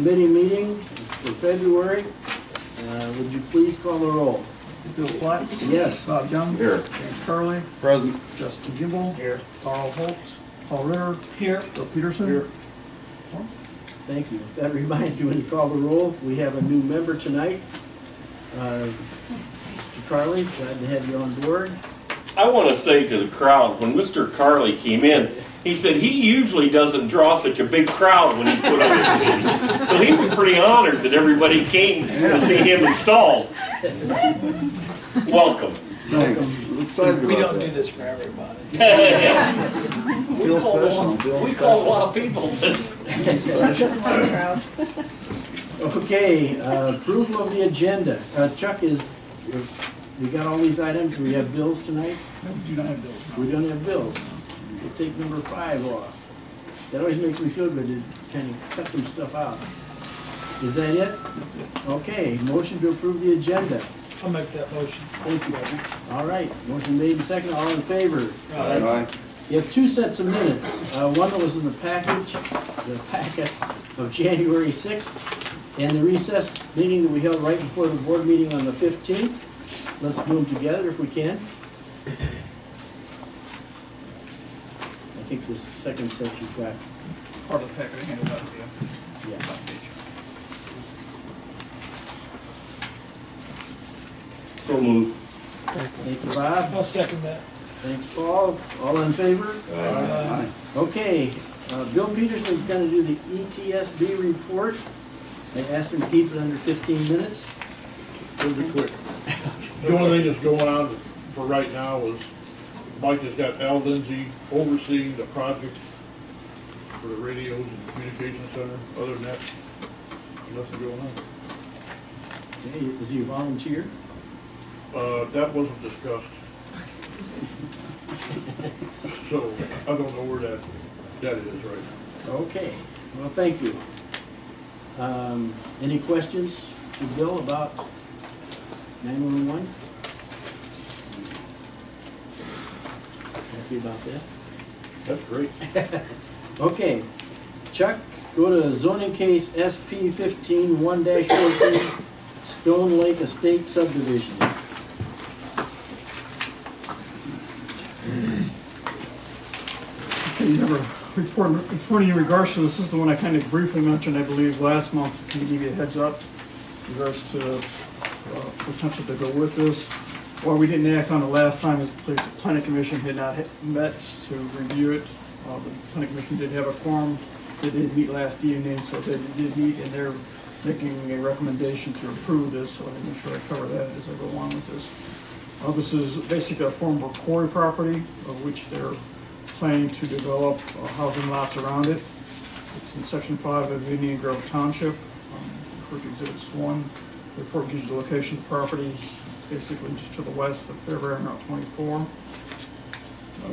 committee meeting for February. Would you please call the roll? Bill Platt. Yes. Bob Young. Here. James Carley. Present. Justin Gimbel. Here. Carl Holt. Paul Ritter. Here. Bill Peterson. Here. Thank you. That reminds me, when you call the roll, we have a new member tonight. Mr. Carley, glad to have you on board. I want to say to the crowd, when Mr. Carley came in, he said he usually doesn't draw such a big crowd when he put on his committee. So he was pretty honored that everybody came to see him installed. Welcome. Thanks. I was excited about We don't that. do this for everybody. We call a lot of people. Okay, approval of the agenda. Chuck, we got all these items? Do we have bills tonight? No, we do not have bills. We don't have bills. We'll take number 5 off. That always makes me feel good to kind of cut some stuff out. Is that it? That's it. Okay, motion to approve the agenda. I'll make that motion. Thank you. All right, motion made and second. All in favor? Aye. You have 2 sets of minutes. One that was in the packet of January 6th, and the recess meeting that we held right before the board meeting on the 15th. Let's do them together if we can. I think this second set you've got. Part of the packet I handed out to you. Yeah. So moved. Thank you, Bob. I'll second that. Thanks, Paul. All in favor? Aye. Okay, Bill Peterson's gonna do the ETSB report. I asked him to keep it under 15 minutes. It'll be quick. The only thing that's going on for right now is Mike has got Al Lindsay overseeing the project for the radios and the communication center. Other than that, nothing going on. Okay, is he a volunteer? That wasn't discussed. So I don't know where that is right now. Okay, well, thank you. Any questions to Bill about 911? Happy about that? That's great. Okay, Chuck, go to zoning case SP 15-1-14, Stone Lake Estate subdivision. Okay, you have a report in front of you in regards to this. This is the one I kind of briefly mentioned, I believe, last month. Can give you a heads up in regards to potential to go with this. Why we didn't act on it last time is the planning commission had not met to review it. The planning commission did have a quorum. They didn't meet last evening, so they did meet, and they're making a recommendation to approve this. So I want to make sure I cover that as I go along with this. This is basically a former quarry property of which they're planning to develop housing lots around it. It's in section 5 of Indian Grove Township. Refer to exhibits 1. The report gives you the location of the property, basically just to the west of Fairbairn Route 24.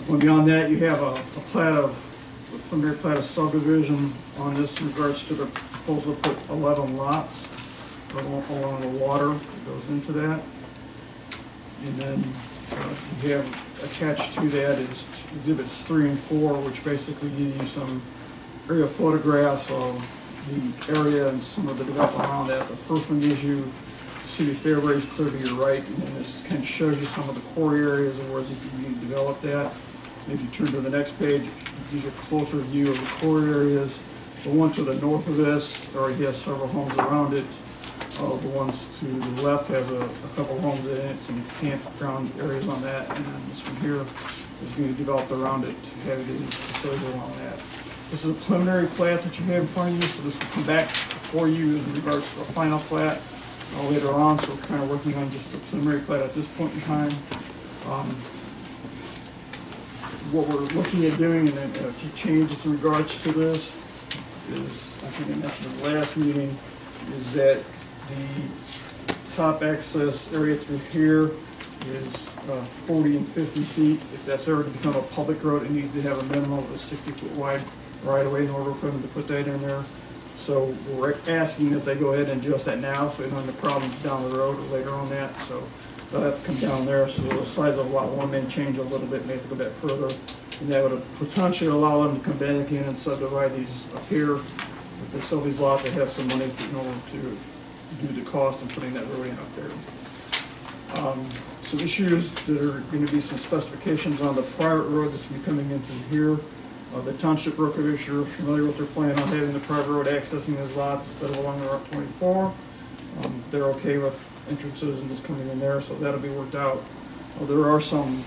Going beyond that, you have a preliminary plat of subdivision on this in regards to the proposal to put 11 lots along the water that goes into that. And then you have attached to that is exhibits 3 and 4, which basically give you some aerial photographs of the area and some of the development around that. The first one gives you the city of Fairbury clear to your right, and then it kind of shows you some of the core areas and where it's being developed at. And if you turn to the next page, it gives you a closer view of the core areas. The one to the north of this already has several homes around it. The ones to the left has a couple homes in it, some campground areas on that, and then this one here is going to be developed around it to have the facility along that. This is a preliminary plat that you have in front of you, so this will come back before you in regards to a final plat later on, so we're kind of working on just the preliminary plat at this point in time. What we're looking at doing, and then a few changes in regards to this, is, I think I mentioned in the last meeting, is that the top access area through here is 40 and 50 feet. If that's ever to become a public road, it needs to have a minimum of a 60-foot wide right-of-way in order for them to put that in there. So we're asking that they go ahead and adjust that now so we don't have any problems down the road or later on that. So they'll have to come down there. So the size of lot 1 may change a little bit, may have to go back further. And that would potentially allow them to come back in and subdivide these up here if they sell these lots, they have some money in order to do the cost of putting that road in up there. Some issues, there are going to be some specifications on the private road that's going to be coming in through here. The township road commissioner is familiar with their plan on having the private road accessing these lots instead of along Route 24. They're okay with entrances and just coming in there, so that'll be worked out. There are some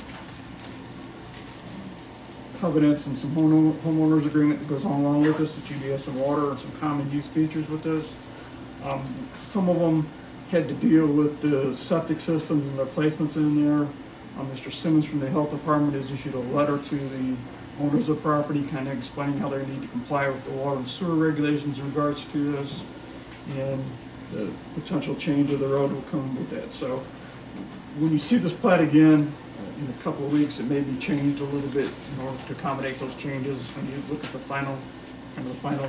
covenants and some homeowners agreement that goes along with this, that you have some water and some common use features with this. Some of them had to deal with the septic systems and their placements in there. Mr. Simmons from the health department has issued a letter to the owners of the property kind of explaining how they need to comply with the water and sewer regulations in regards to this, and the potential change of the road will come with that. So when you see this plat again in a couple of weeks, it may be changed a little bit in order to accommodate those changes when you look at the final, kind of the final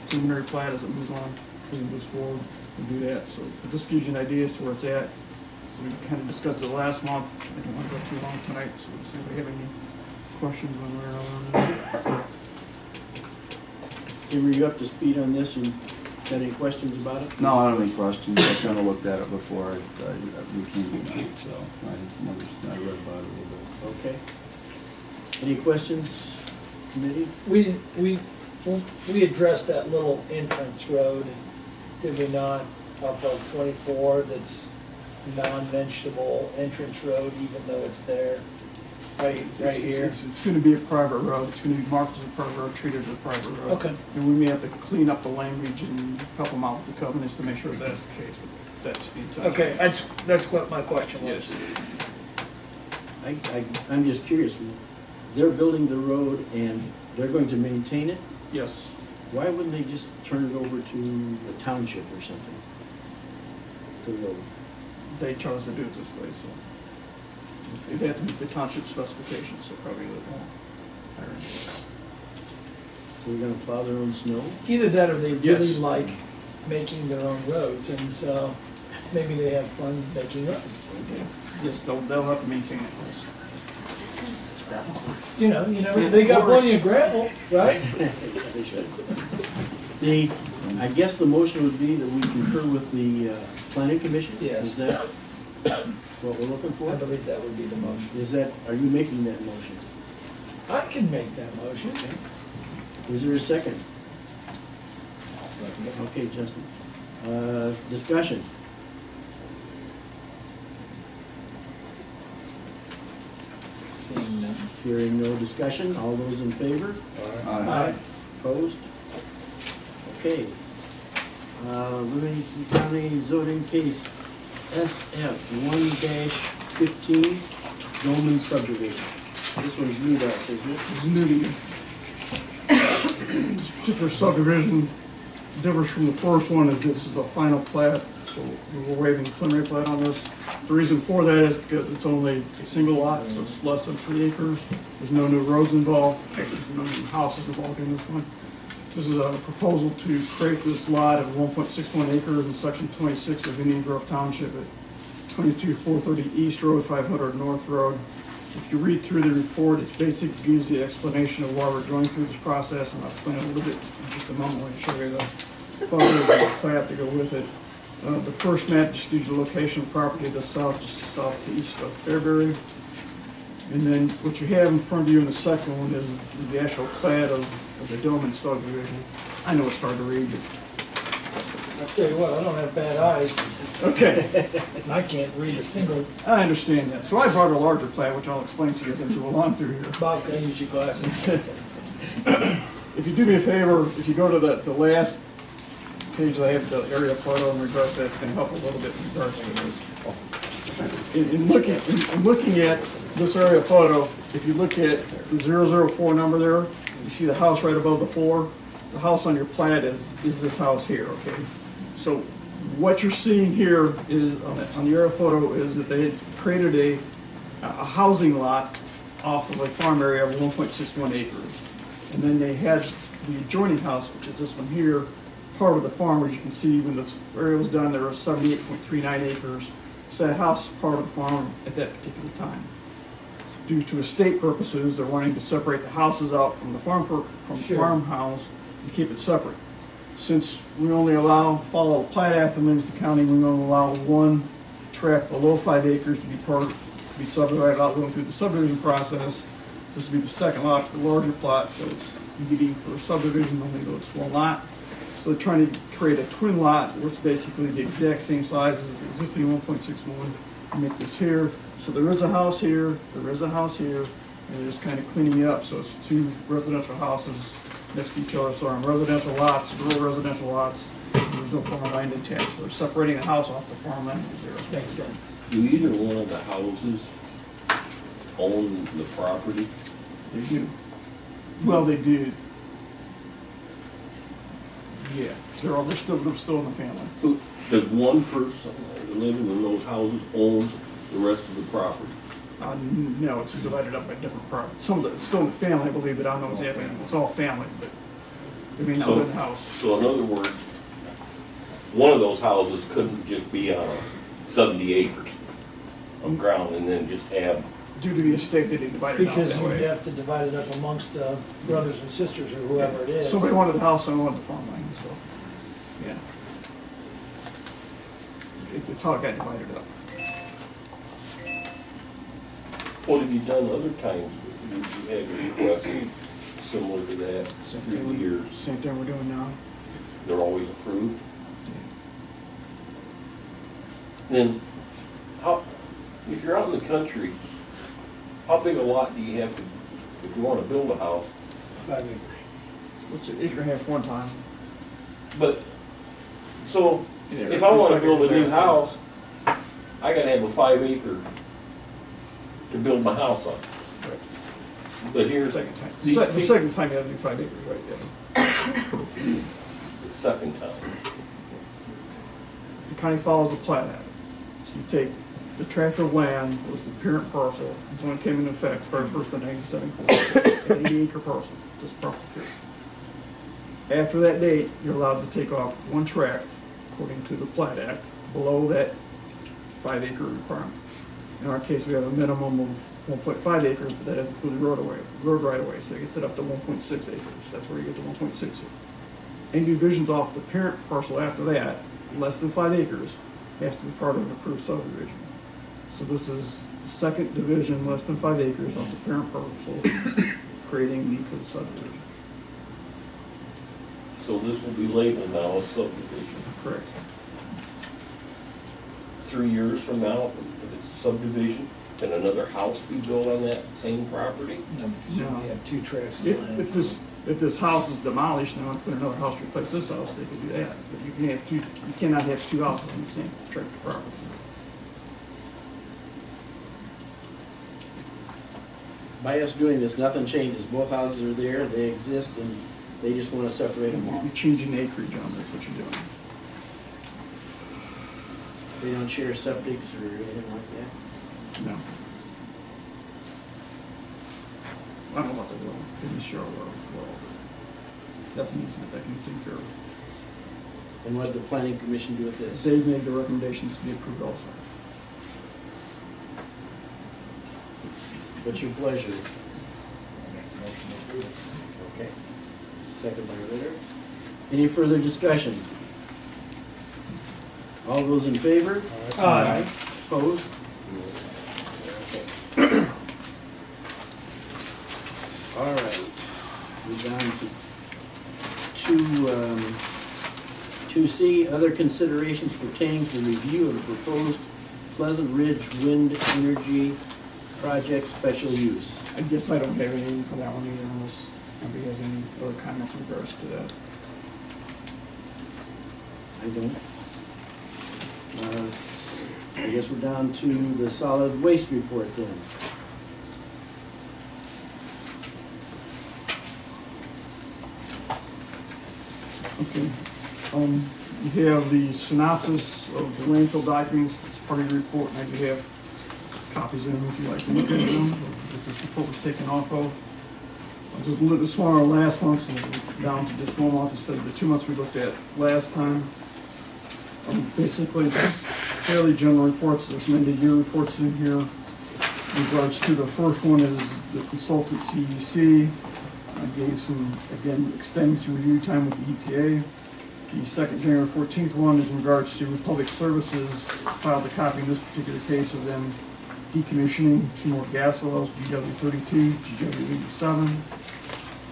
preliminary plat as it moves on, as it moves forward, and do that. So this gives you an idea as to where it's at. So we kind of discussed it last month. I don't want to go too long tonight, so does anybody have any questions one way or another? Were you up to speed on this, and got any questions about it? No, I don't have any questions. I kind of looked at it before we came tonight, so I read about it a little bit. Okay. Any questions, committee? We addressed that little entrance road, did we not, off of 24, that's non-mentionable entrance road, even though it's there, right here? It's going to be a private road. It's going to be marked as a private road, treated as a private road. Okay. And we may have to clean up the language and help them out with the covenants to make sure that's the case, but that's the intention. Okay, that's what my question was. Yes. I'm just curious, they're building the road and they're going to maintain it? Yes. Why wouldn't they just turn it over to the township or something? The road? They chose to do it this way, so it had to meet the township specifications, so probably they won't hire anybody. So they're gonna plow their own snow? Either that or they really Yes. like making their own roads, and so maybe they have fun making roads. Yes, they'll have to maintain it, yes. You know, they got plenty of gravel, right? They should. I guess the motion would be that we concur with the planning commission? Yes. Is that what we're looking for? I believe that would be the motion. Are you making that motion? I can make that motion. Is there a second? Okay, Justin. Discussion. Seeing none. Hearing no discussion, all those in favor? Aye. Opposed? Okay. Livingston County zoning case SF 1-15, Dolman subdivision. This one's new to us, isn't it? This is new to you. This particular subdivision differs from the first one, and this is a final plat, so we're waiving the preliminary plat on this. The reason for that is because it's only a single lot, so it's less than 3 acres. There's no new roads involved, actually there's no new houses involved in this one. This is a proposal to create this lot of 1.61 acres in section 26 of Indian Grove Township at 22430 East Road, 500 North Road. If you read through the report, it's basically gives you the explanation of why we're going through this process, and I'll explain it a little bit in just a moment when I show you the photos and the plat to go with it. The first map just gives you the location of the property to the south, just southeast of Fairbury. And then what you have in front of you in the second one is the actual plat of the Dolman subdivision. I know it's hard to read, but I'll tell you what, I don't have bad eyes, okay. and I can't read a single. I understand that. So I brought a larger plat, which I'll explain to you as I go along through here. Bob, can I use your glasses? If you do me a favor, if you go to the last page, I have the area photo in regards to that. It's going to help a little bit in regards to this. In looking at this area photo, if you look at the 004 number there, you see the house right above the 4. The house on your plat is this house here, okay? So what you're seeing here is, on the area photo, is that they had created a housing lot off of a farm area of 1.61 acres. And then they had the adjoining house, which is this one here, part of the farm. As you can see, when this area was done, there was 78.39 acres. So that house is part of the farm at that particular time. Due to estate purposes, they're wanting to separate the houses out from the farmhouse and keep it separate. since we only follow Plat Act of Livingston County, we only allow one tract below 5 acres to be subdivided out going through the subdivision process. This will be the second lot for the larger plot, so it's easy for subdivision, only though it's one lot. So they're trying to create a twin lot where it's basically the exact same size as the existing 1.61 and make this here. So there is a house here, there is a house here, and they're just kind of cleaning it up. So it's two residential houses next to each other. So on residential lots, rural residential lots, there's no farmland attached. So they're separating the house off the farmland. Makes sense. Do either one of the houses own the property? They do. Well, they do. Yeah, they're still in the family. Does one person living in those houses own the rest of the property? No, it's divided up by different properties. Some of it's still in the family, I believe, but I don't know exactly. It's all family, but they may not live in the house. So in other words, one of those houses couldn't just be on 70 acres of ground and then just have. Due to the estate, they didn't divide it out Because that you way. have to divide it up amongst the brothers and sisters or whoever it is. Somebody wanted the house, and wanted the farmland, so, yeah. It's how it got divided up. What have you done other times? Did you have requests similar to that through the years? Same thing we're doing now. They're always approved? Then, if you're out in the country, how big a lot do you have to, if you want to build a house? 5 acres. What's an acre and a half one time? But, so, Yeah, if I want to 5 build a acres new there. house, I gotta have a 5 acre to build my house on. But here's Second time. the The second time you have to do 5 acres, right, yeah. the second time. The county follows the Plat Act. So you take the tract of land was the parent parcel, it's when it came into effect, first of 1974, an 80 acre parcel, just parcel period. After that date, you're allowed to take off one tract, according to the Plat Act, below that 5 acre requirement. In our case, we have a minimum of 1.5 acres, but that has included road right of way, so it gets it up to 1.6 acres. That's where you get to 1.6 here. Any divisions off the parent parcel after that, less than 5 acres, has to be part of an approved subdivision. So this is the second division, less than 5 acres off the parent parcel, creating need for the subdivision. So this will be labeled now as subdivision. Correct. 3 years from now, if it's subdivision, can another house be built on that same property? No, because you only have 2 tracts of land. If this house is demolished and they want to put another house to replace this house, they can do that. But you cannot have 2 houses in the same tract of property. By us doing this, nothing changes. Both houses are there, they exist, and they just want to separate them off. You're changing acreage on that's what you're doing. They don't share septics or anything like that. No. I don't know what they're doing. They just share a road as well. That's an easement that can be taken care of. And what did the planning commission do with this? They made the recommendations to be approved also. What's your pleasure? Okay. Second by Ritter. Any further discussion? All those in favor? Aye. Opposed? All right. We're down to 2C, other considerations pertaining to the review of the proposed Pleasant Ridge Wind Energy Project Special Use. I guess I don't have anything for that one either unless anybody has any other comments in regards to that. I don't. I guess we're down to the solid waste report then. Okay. You have the synopsis of the landfill documents. It's part of your report, and I do have copies of them if you like to look at them, if this report was taken off of. I just looked this one last month, so we're down to just 1 month instead of the 2 months we looked at last time. Basically, just fairly general reports. There's some end-of-year reports in here. In regards to the first one is the consultant CEC. I gave some, again, extending some review time with the EPA. The second January 14th one is in regards to Republic Services, filed a copy in this particular case of them decommissioning 2 more gas wells, GW32, GW87.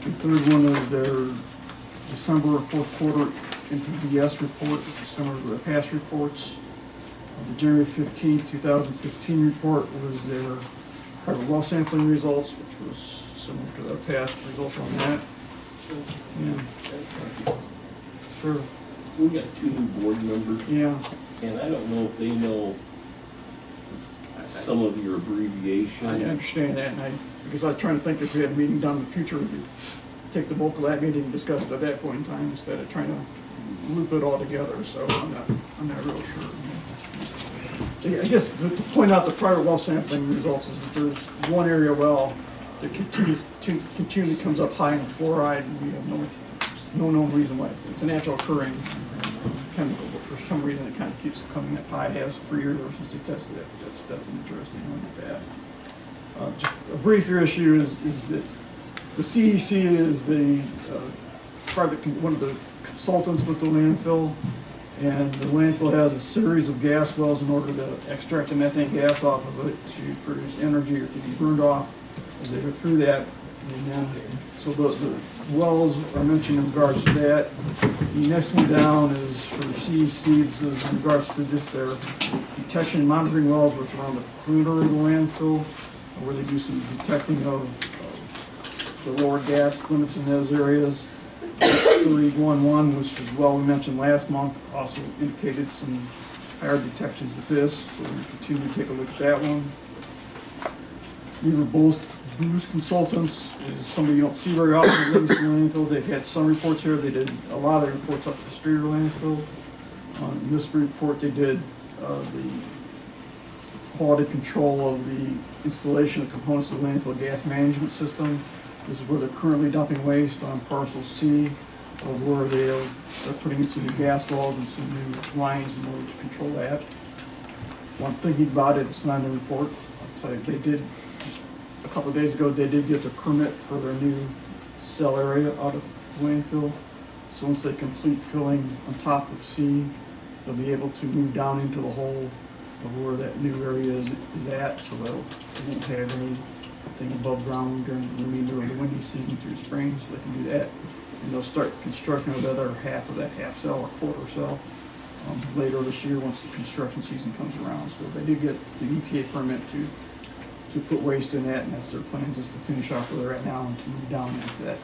The third one is their December 4th quarter NPDS report, which is similar to their past reports. The January 15th, 2015 report was their private well sampling results, which was similar to their past results on that. And, sure. We got 2 new board members, Yeah. and I don't know if they know some of your abbreviation. I understand that, and because I was trying to think if we had a meeting down in the future, we could take the bulk of that meeting and discuss it at that point in time instead of trying to loop it all together, so I'm not real sure. I guess to point out the private well sampling results is that there's one area well that continually comes up high in fluoride, and we have no known reason why. It's a natural occurring chemical, but for some reason it kind of keeps coming up high, has for years ever since they tested it. That's an interesting one with that. Just a briefer issue is that the CEC is the one of the consultants with the landfill, and the landfill has a series of gas wells in order to extract the methane gas off of it to produce energy or to be burned off as they go through that. And then, so the wells are mentioned in regards to that. The next one down is for CEC. This is in regards to just their detection and monitoring wells, which are on the perimeter of the landfill, where they do some detecting of the lower gas limits in those areas. 311, which is well we mentioned last month, also indicated some higher detections with this, so we continue to take a look at that one. Beaver Blues Consultants is somebody you don't see very often at the landfill. They've had some reports here. They did a lot of the reports up to the Streeter landfill. In this report, they did the quality control of the installation of components of the landfill gas management system. This is where they're currently dumping waste on parcel C, of where they're putting in some new gas wells and some new lines in order to control that. One thinking about it, it's not in the report. I'll tell you, they did, just a couple of days ago, they did get the permit for their new cell area out of landfill. So once they complete filling on top of C, they'll be able to move down into the hole of where that new area is at, so they won't have anything above ground during the remainder of the windy season through spring, so they can do that. And they'll start construction of the other half of that half cell or quarter cell later this year once the construction season comes around. So they did get the EPA permit to put waste in that, and that's their plans, is to finish off where they're at now and to move down into that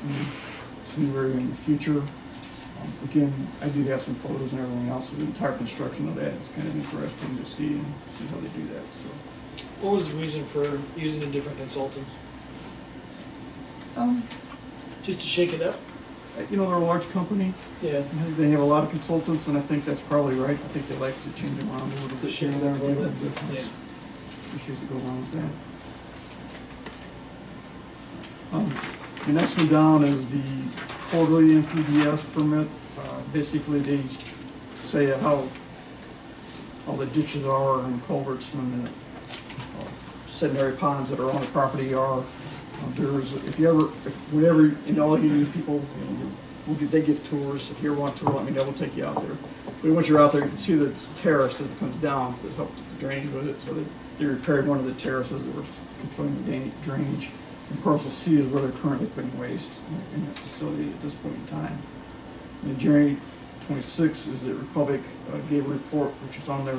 new area in the future. Again, I do have some photos and everything else of the entire construction of that. It's kind of interesting to see how they do that. So, What was the reason for using the different consultants? Just to shake it up? you know, they're a large company. Yeah. They have a lot of consultants, and I think that's probably right. I think they like to change them around a little bit. Shake it up a little bit. Difference. Issues that go along with that. The next one down is the quarterly NPDS permit. Basically, they say how all the ditches are and culverts and the sedentary ponds that are on the property are. Whenever, and all you people, they get tours. If you ever want to tour, let me know. We'll take you out there. But once you're out there, you can see that it's terraced as it comes down, so it helps the drainage with it. So they repaired one of the terraces that was controlling the drainage. And parcel C is where they're currently putting waste in that facility at this point in time. And January 26 is that Republic gave a report, which is on their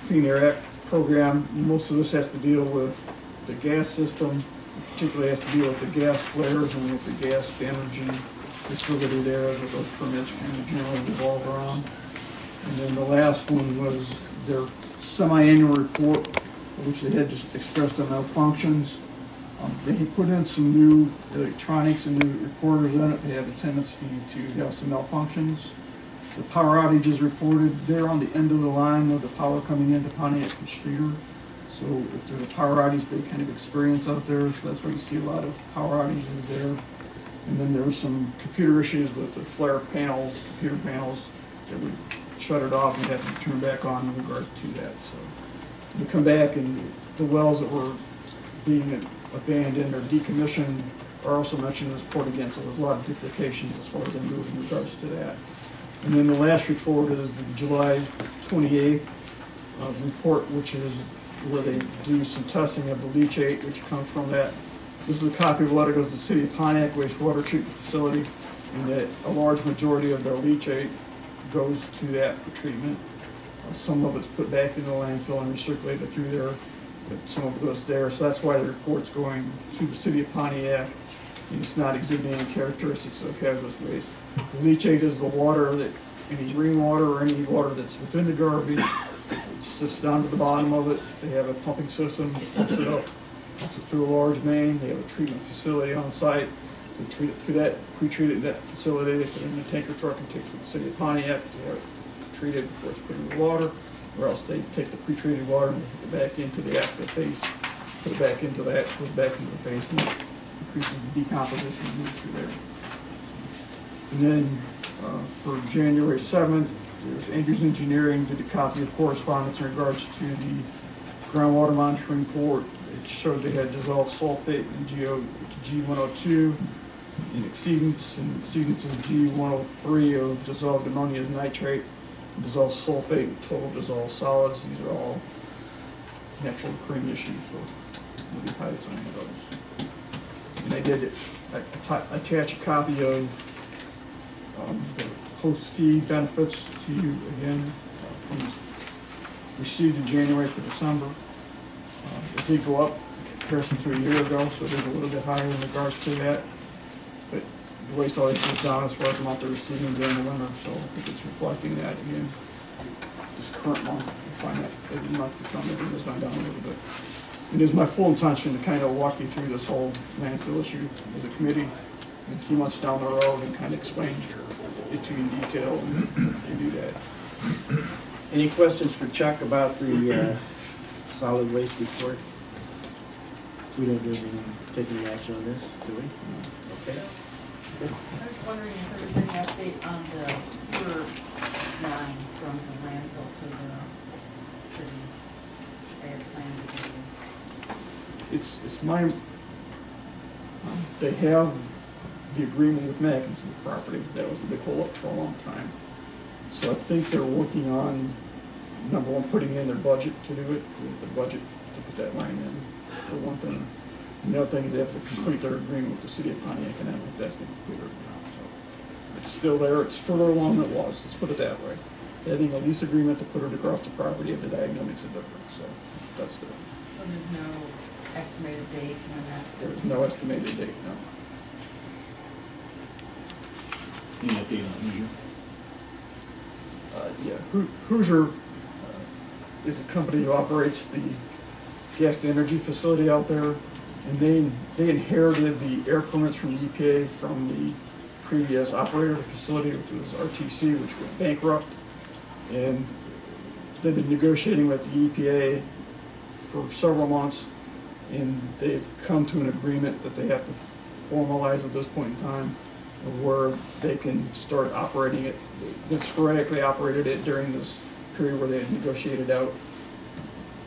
Clean Air Act program. Most of this has to deal with the gas system, particularly has to deal with the gas flares and with the gas to energy facility there that those permits kind of generally revolve around. And then the last one was their semi-annual report, which they had just expressed on malfunctions. They put in some new electronics and new recorders in it. They have a tendency to have some malfunctions. The power outages reported, they're on the end of the line of the power coming into Pontiac from Streeter. So if there's a power outage, they kind of experience out there. So that's why you see a lot of power outages there. And then there were some computer issues with the flare panels, computer panels, that would shut it off and have to turn back on in regards to that. So we come back, and the wells that were being abandoned or decommissioned are also mentioned in this report again. So there's a lot of duplications as far as they move in regards to that. And then the last report is the July 28th report, which is where they do some testing of the leachate, which comes from that. This is a copy of the letter goes to the City of Pontiac wastewater treatment facility, and that a large majority of their leachate goes to that for treatment. Some of it's put back into the landfill and recirculated through there, but some of it goes there. So that's why the report's going to the City of Pontiac, and it's not exhibiting any characteristics of hazardous waste. The leachate is the water that, any rainwater or any water that's within the garbage, it sits down to the bottom of it. They have a pumping system that pumps it up, pumps it through a large main. They have a treatment facility on site. They treat it through that, pre-treat it in that facility. They put it in a tanker truck and take it to the City of Pontiac. They have it treated before it's put in the water, or else they take the pre-treated water and put it back into the active phase, put it back into that, goes back into the phase, and it increases the decomposition and moves through there. And then for January 7th, there's Andrews Engineering did a copy of correspondence in regards to the groundwater monitoring report. It showed they had dissolved sulfate in G102 in exceedance, and exceedance is G103 of dissolved ammonium nitrate, dissolved sulfate, and total dissolved solids. These are all natural occurring issues, so we'll be hiding some of those. And I did attach a copy of the post-fee benefits to you again, received in January for December. It did go up in comparison to a year ago, so it is a little bit higher in regards to that. But the waste always goes down as far as the amount they're receiving during the winter, so I think it's reflecting that again. This current month, you find that every month to come, it has gone down a little bit. It is my full intention to kind of walk you through this whole landfill issue as a committee a few months down the road and kind of explain it to you in detail and do that. Any questions for Chuck about the solid waste report? We don't do anything, take any action on this, do we? Okay. I was wondering if there was any update on the sewer line from the landfill to the city. They had planned to do. It's my, they have the agreement with Mackinson property. That was the big hold up for a long time. So I think they're working on, number one, putting in their budget to do it, the budget to put that line in, for one thing. And the other thing is they have to complete their agreement with the City of Pontiac, and I don't know if that's been completed or not. So it's still there, it's further along than it was, let's put it that way. Having a lease agreement to put it across the property of the diagonal makes a difference, so that's the. So there's no estimated date when that's going to There's be? no estimated date, no. Any update on Hoosier? Yeah, Hoosier is a company who operates the gas to energy facility out there, and they inherited the air permits from the EPA from the previous operator of the facility, which was RTC, which went bankrupt. And they've been negotiating with the EPA for several months, and they've come to an agreement that they have to formalize at this point in time, where they can start operating it. They've sporadically operated it during this period where they had negotiated out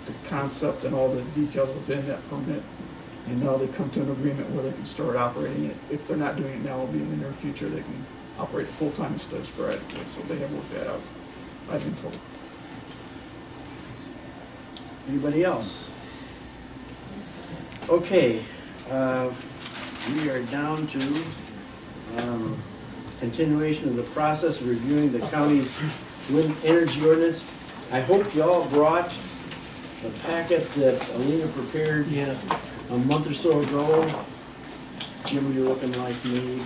the concept and all the details within that permit, and now they come to an agreement where they can start operating it. If they're not doing it now, it'll be in the near future. They can operate full-time instead of sporadically, so they have worked that out, I've been told. Anybody else? Okay, we are down to continuation of the process of reviewing the county's wind energy ordinance. I hope y'all brought the packet that Alina prepared a month or so ago. Jim, you're looking like maybe.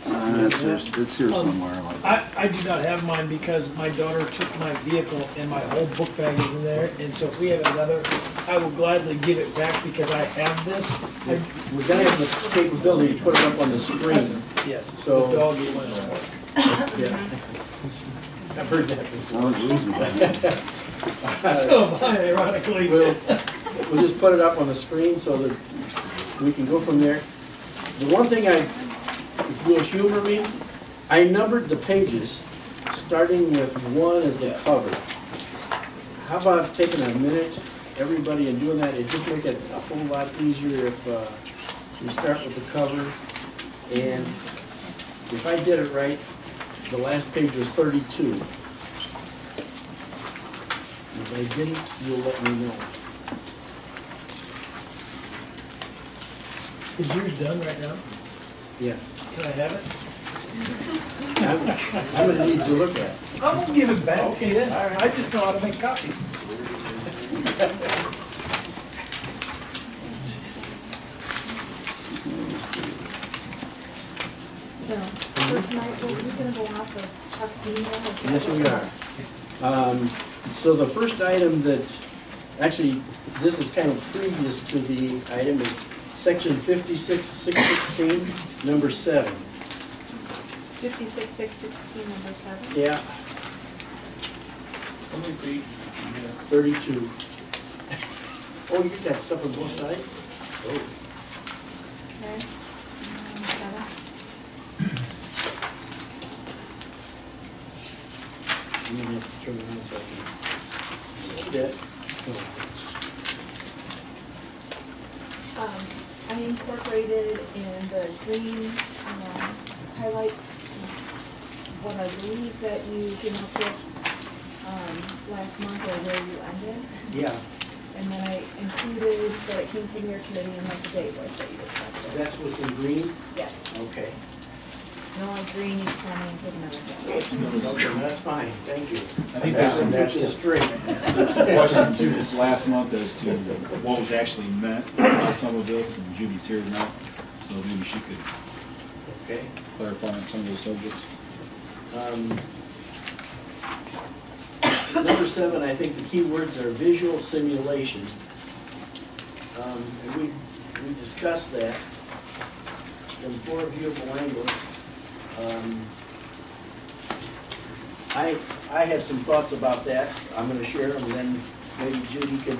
It's here somewhere. I do not have mine because my daughter took my vehicle and my whole book bag is in there, and so if we have another, I will gladly give it back because I have this. We're gonna have the capability to put it up on the screen. Yes, So- the dog ate one. Yeah. I've heard that before. So ironically. We'll just put it up on the screen so that we can go from there. The one thing if you'll humor me, I numbered the pages, starting with 1 as the cover. How about taking a minute, everybody, and doing that? It'd just make it a whole lot easier if we start with the cover. And if I did it right, the last page was 32. If I didn't, you'll let me know. Is yours done right now? Yeah. Can I have it? I'm gonna need to look at it. I won't give it back to you. I just know how to make copies. So, for tonight, we're gonna go off of Chuck's email. Yes, we are. So the first item that, actually, this is kind of previous to the item, it's section 56-616, number 7. 56-616, number 7. Yeah, How many feet? 32. Oh, you got stuff on both sides? Oh. Okay. 7. I'm gonna have to turn around so I can see that. I incorporated in the green highlights what I believe that you came up with last month or where you ended. Yeah, And then I included that it came from your committee and what the date was that you discussed it. that's what's in green? Yes. Okay. No, like green, you tell me and put another down. Okay, that's fine, thank you. I think there's some That's just straight. question too this last month as to what was actually meant by some of this, and Judy's here now, so maybe she could Okay. clarify on some of those subjects. Number 7, I think the key words are visual simulation. And we discussed that from 4 viewable angles. I had some thoughts about that. I'm gonna share them, and then maybe Judy can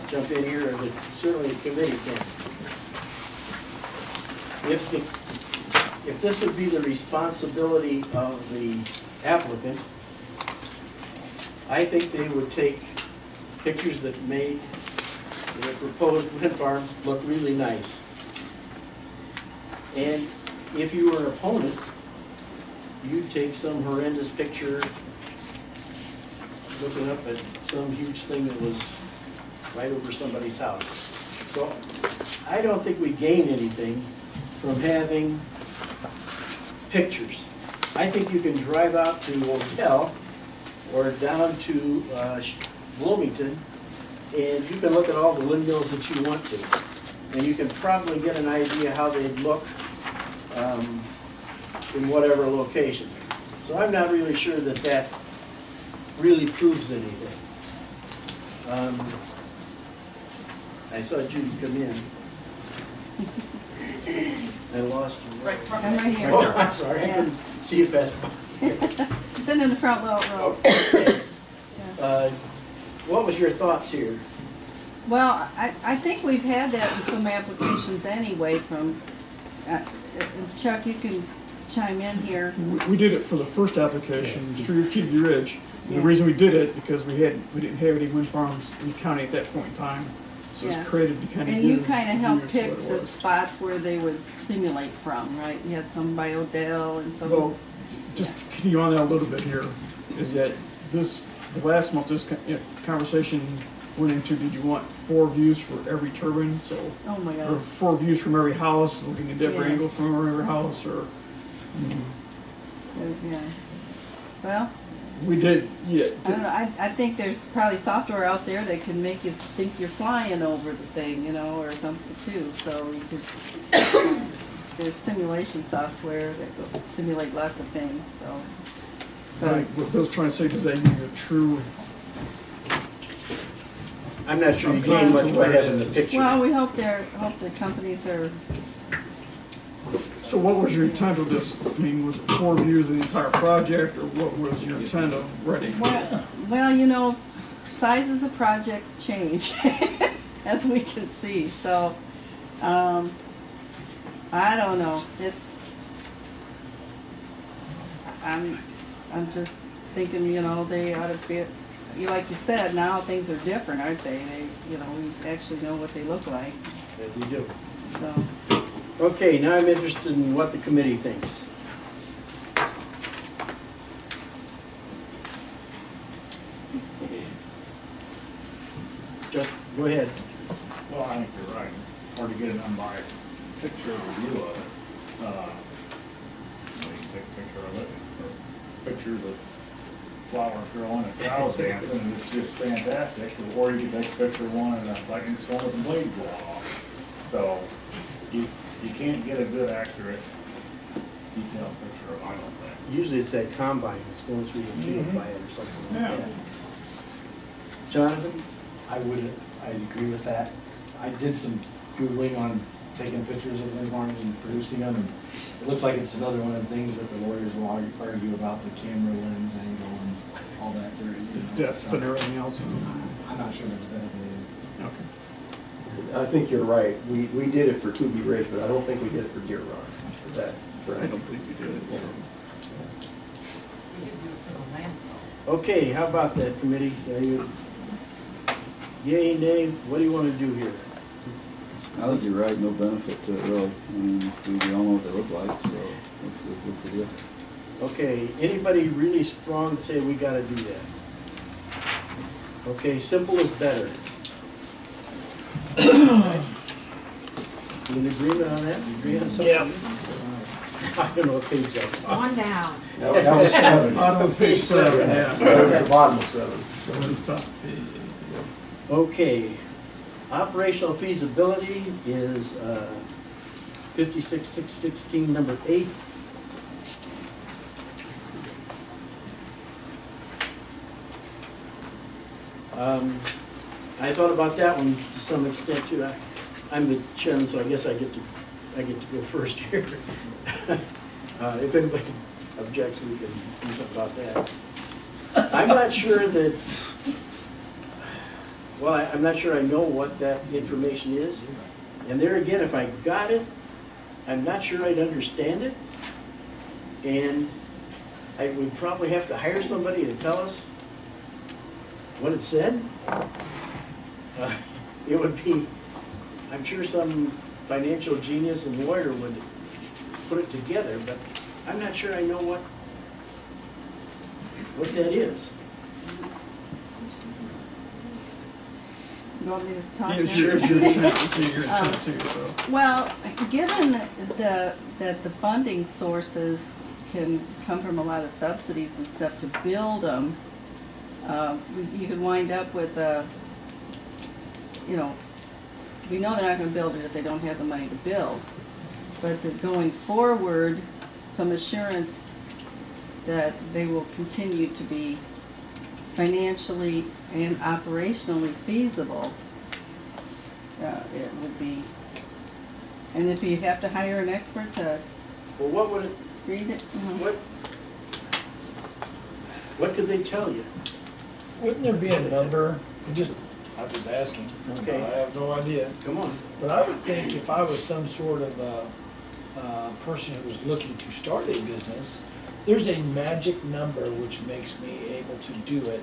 jump in here, or certainly the committee can. If this would be the responsibility of the applicant, I think they would take pictures that made the proposed wind farm look really nice. And if you were an opponent, you'd take some horrendous picture looking up at some huge thing that was right over somebody's house. So I don't think we gain anything from having pictures. I think you can drive out to Odell or down to Bloomington, and you can look at all the windmills that you want to. And you can probably get an idea how they'd look in whatever location. So I'm not really sure that that really proves anything. I saw Judy come in. I lost you. Right from I'm right here. Oh, I'm sorry, I Yeah. couldn't see you past. Sitting in the front row. What was your thoughts here? Well, I think we've had that in some applications anyway from, Chuck, you can chime in here. We did it for the first application, Street Key Ridge. The Yeah. reason we did it, because we didn't have any wind farms in the county at that point in time. So Yeah. it's created to kind of And give you kind of helped viewers what pick it the was. spots where they would simulate from, right? You had some by Odell and some. Well, just to continue on that a little bit here, is that the last month, this conversation went into, did you want 4 views for every turbine? So, Oh my or God. 4 views from every house, looking at every Yeah. angle from every house, or, Yeah. Well, we did, yeah. I don't know. I think there's probably software out there that can make you think you're flying over the thing, or something too. So you could, there's simulation software that will simulate lots of things, so. But What Bill's trying to say, does that give you a true, I'm not sure you I'm gain trying much to by learn having the this. picture. well, we hope the companies are. so what was your intent of this? I mean, was it 4 views of the entire project, or what was your intent of writing? Well, sizes of projects change, as we can see, so, I don't know, I'm just thinking, they ought to be, like you said, now things are different, aren't they? We actually know what they look like, Yeah, we do. so. Okay, now I'm interested in what the committee thinks. Just, go ahead. Well, I think you're right. Hard to get an unbiased picture or view of it. You can take a picture of it, or pictures of flowers growing and cows dancing, and it's just fantastic. Or you can take a picture of one and a lightning storm with the blade going off. So you can't get a good, accurate, detailed picture of it, I don't think. Usually it's that combine that's going through the field by it or something like Yeah. that. Jonathan? I'd agree with that. I did some Googling on taking pictures of wind farms and producing them, and it looks like it's another one of the things that the lawyers will argue about, the camera lens angle and all that. Depth and everything else. I'm not sure that's that. Okay. I think you're right. We did it for Kubi Ridge, but I don't think we did it for Deer Run. Is that I correct? don't think you did. So. We did do it for the landfill. Okay, how about that, committee? Are you, yay, nay, what do you want to do here? I think you're right, no benefit to it really. I mean, we all know what they look like, so what's the deal? Okay, anybody really strong to say we gotta do that? Okay, simple is better. You in agreement on that? You agree on something? Yep. I don't know what page that's on. On down. That was 7. Bottom of page 7, yeah. That was the bottom of 7. So, top. Okay, operational feasibility is 56,616, number 8. I thought about that one to some extent too. I'm the chairman, so I guess I get to go first here. If anybody objects, we can do something about that. I'm not sure that. Well, I'm not sure I know what that information is. And there again, if I got it, I'm not sure I'd understand it. And I would probably have to hire somebody to tell us what it said. It would be, I'm sure some financial genius and lawyer would put it together, but I'm not sure I know what that is. You want me to talk now? It's your intent, it's your intent too, so. Well, given that the funding sources can come from a lot of subsidies and stuff to build them, you could wind up with we know they're not gonna build it if they don't have the money to build. But going forward, some assurance that they will continue to be financially and operationally feasible, it would be. And if you have to hire an expert to Well, what would it, read it, what could they tell you? Wouldn't there be a number? I'm just asking. Okay. I have no idea. Come on. But I would think if I was some sort of person who was looking to start a business, there's a magic number which makes me able to do it.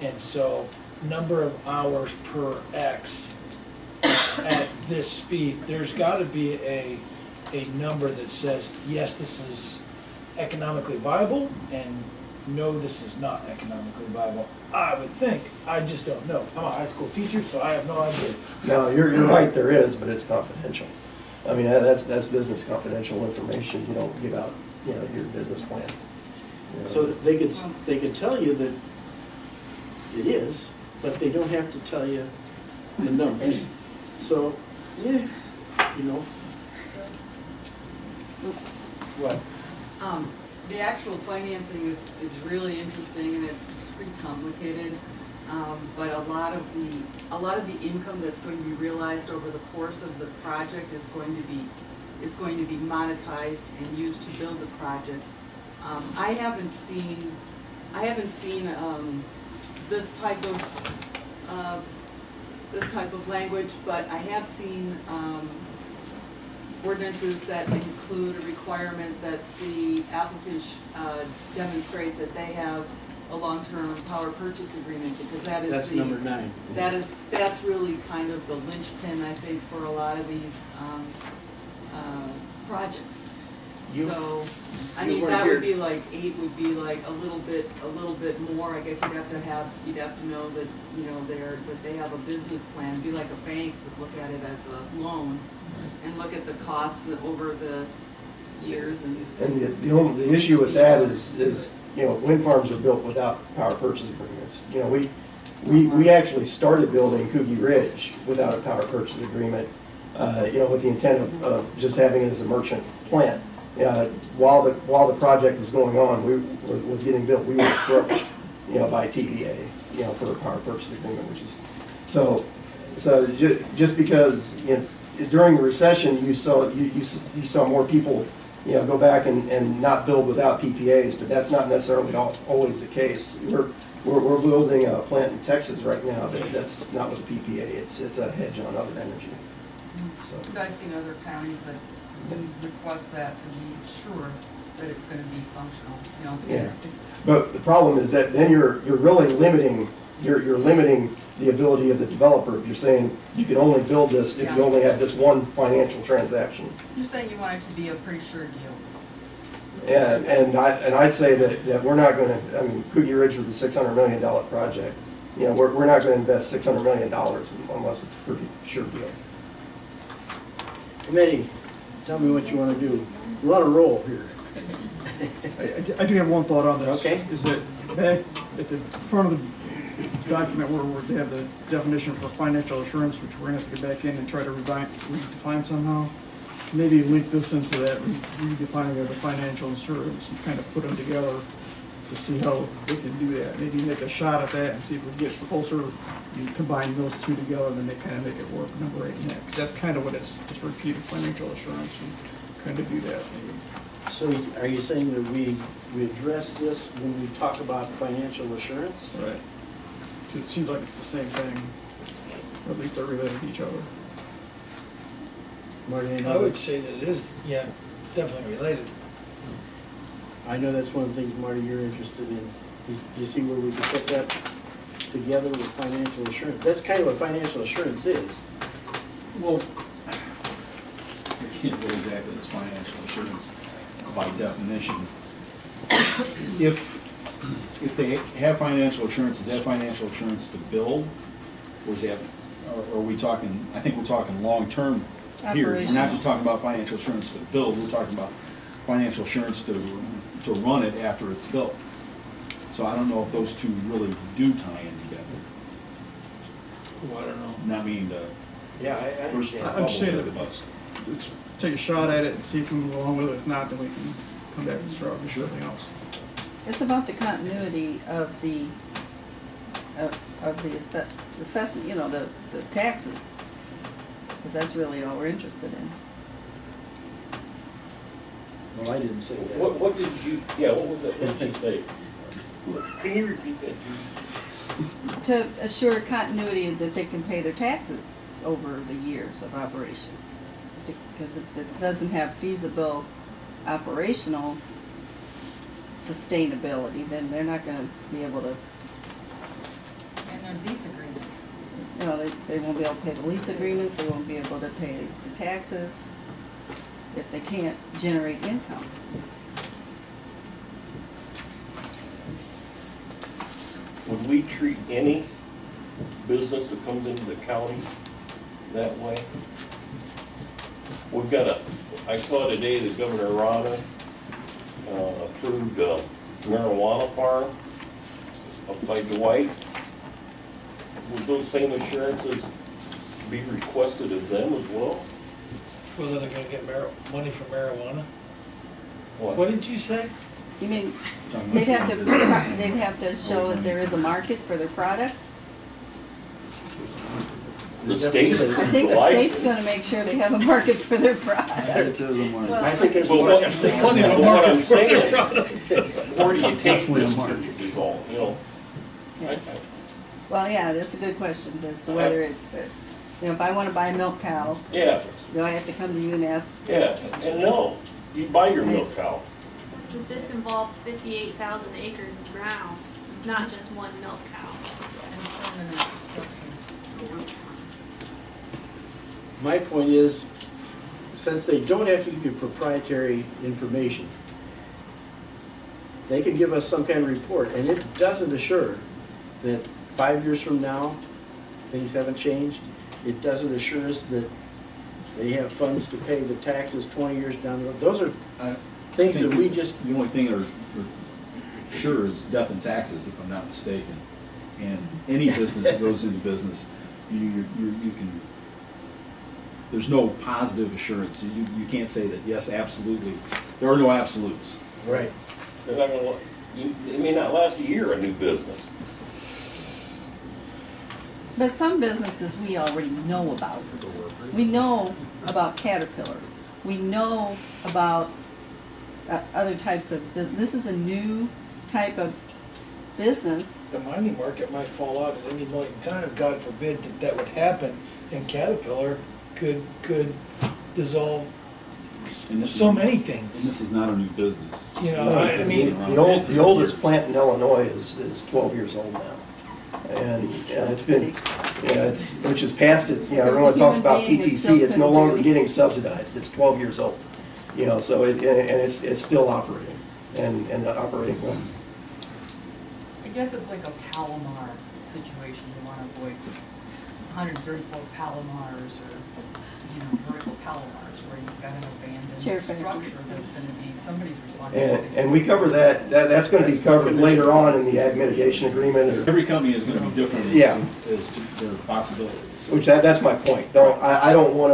And so, number of hours per X at this speed, there's got to be a number that says, yes, this is economically viable, and no, this is not economically viable. I would think. I just don't know. I'm a high school teacher, so I have no idea. No, you're right, there is, but it's confidential. I mean, that's business confidential information. You don't give out, your business plans. So they could tell you that it is, but they don't have to tell you the numbers. So, yeah, What? The actual financing is really interesting, and it's pretty complicated. But a lot of the income that's going to be realized over the course of the project is going to be monetized and used to build the project. I haven't seen this type of language, but I have seen ordinances that include a requirement that the applicants demonstrate that they have a long-term power purchase agreement, because That's number 9. That's really kind of the linchpin, I think, for a lot of these projects. You- So, I you mean, weren't that here. would be like, 8 would be like a little bit more, I guess you'd have to know that, you know, that they have a business plan, be like a bank would look at it as a loan, and look at the costs over the years and. And the issue with that is, you know, wind farms are built without power purchase agreements. You know, we actually started building Coogee Ridge without a power purchase agreement, you know, with the intent of just having it as a merchant plant. While the project was going on, was getting built, we were approached, you know, by TVA, you know, for a power purchase agreement, which is, so just because, you know, during the recession, you saw more people, you know, go back and not build without PPAs, but that's not necessarily always the case. We're building a plant in Texas right now that's not with a PPA. It's a hedge on other energy. So. But I've seen other counties that request that to be sure that it's gonna be functional, you know, it's gonna. But the problem is that then you're really limiting the ability of the developer if you're saying you can only build this if you only have this one financial transaction. You're saying you want it to be a pretty sure deal. And I'd say that we're not going to. I mean, Coogee Ridge was a $600 million project. You know, we're not going to invest $600 million unless it's a pretty sure deal. Committee, tell me what you want to do. We're on a roll here. I do have one thought on this. Okay. Is that back at the front of the document where they have the definition for financial assurance, which we're gonna have to get back in and try to redefine somehow. Maybe link this into that redefining of the financial assurance and kind of put them together to see how they can do that. Maybe make a shot at that and see if we get closer. You combine those two together, then they kind of make it work. Number 8 and that, because that's kind of what it's just repeated financial assurance and kind of do that. Maybe. So are you saying that we address this when we talk about financial assurance? Right. It seems like it's the same thing, or at least they're related to each other. Marty, I would say that it is, yeah, definitely related. I know that's one of the things, Marty, you're interested in. You see where we can put that together with financial assurance? That's kind of what financial assurance is. Well, I can't go exactly as financial assurance by definition. If they have financial assurance, is that financial assurance to build? Or is that, or are we talking, I think we're talking long-term here. We're not just talking about financial assurance to build, we're talking about financial assurance to run it after it's built. So I don't know if those two really do tie in together. Well, I don't know. Not meaning to Yeah, I burst understand. our I'm just saying bubble, that but let's take a shot at it and see if we can go along with it. If not, then we can come back and start with something else. It's about the continuity of the assessment, you know, the taxes. Because that's really all we're interested in. Well, I didn't say that. What did you, what was that, what did you say? Can you repeat that? To assure continuity that they can pay their taxes over the years of operation. Because if it doesn't have feasible operational sustainability, then they're not gonna be able to, And their lease agreements. you know, they won't be able to pay the lease agreements, they won't be able to pay the taxes if they can't generate income. Would we treat any business that comes into the county that way? We've got I saw today that Governor Rada approved a marijuana farm up by Dwight. Would those same assurances be requested of them as well? Well, then they're gonna get money for marijuana? What? What did you say? You mean, they'd have to show that there is a market for their product? The state I think the state's gonna make sure they have a market for their product. I think there's Well, more. There's plenty of But what market I'm for their saying, product. where do you take this is all, you know? Well, yeah, that's a good question, as to whether it, you know, if I wanna buy a milk cow, Yeah, do I have to come to you and ask? yeah, and no, you buy your milk cow. But this involves 58,000 acres of ground, not just one milk cow. And permanent destruction. My point is, since they don't have to give you proprietary information, they can give us some kind of report, and it doesn't assure that 5 years from now, things haven't changed. It doesn't assure us that they have funds to pay the taxes 20 years down the road. Those are things that we just... The only thing are sure is death and taxes, if I'm not mistaken. And any business that goes into business, you can, there's no positive assurance. You can't say that, yes, absolutely. There are no absolutes. Right. They're not gonna, it may not last a year, a new business. But some businesses we already know about. We know about Caterpillar. We know about other types of business. This is a new type of business. The mining market might fall out at any point in time, God forbid that would happen, and Caterpillar could dissolve so many things. And this is not a new business. You know, No, I mean, the oldest plant in Illinois is 12 years old now. And it's been, which is past its, everyone talks about PTC, it's no longer getting subsidized, it's 12 years old. So it's still operating, and operating well. I guess it's like a Palomar situation, you wanna avoid 134 Palomars or, vertical Palomars, where you've got an abandoned structure that's gonna be somebody's responsibility. And we cover that's gonna be covered later on in the ag mitigation agreement. Every company is gonna be different as to their possibilities. Which that's my point. I don't want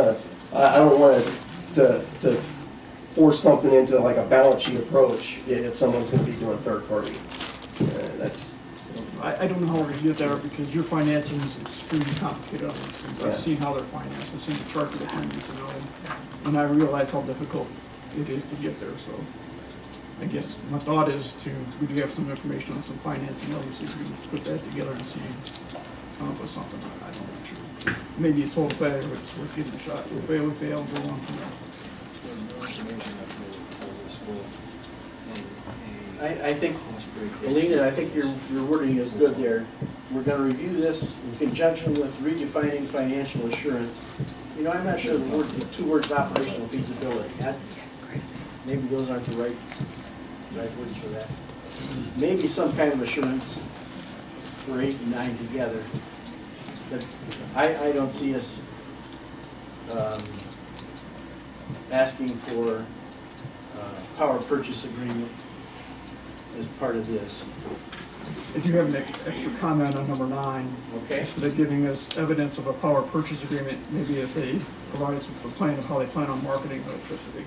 to force something into like a balance sheet approach if someone's going to be doing third party. I don't know how we're gonna get there because your financing is extremely complicated on these things. I've seen how they're financed, I've seen the chart of the financing, and I realize how difficult it is to get there, so. I guess my thought is we do have some information on some financing, obviously we can put that together and see, come up with something, I don't know, sure. Maybe a total failure, but it's worth giving a shot. We fail, go on from there. I think, Alina, I think your wording is good there. We're gonna review this in conjunction with redefining financial assurance. I'm not sure the two words operational feasibility. Maybe those aren't the right words for that. Maybe some kind of assurance for 8 and 9 together. But I don't see us asking for power purchase agreement as part of this. If you have an extra comment on number 9, okay. Instead of giving us evidence of a power purchase agreement, maybe if they provide us with a plan of how they plan on marketing electricity.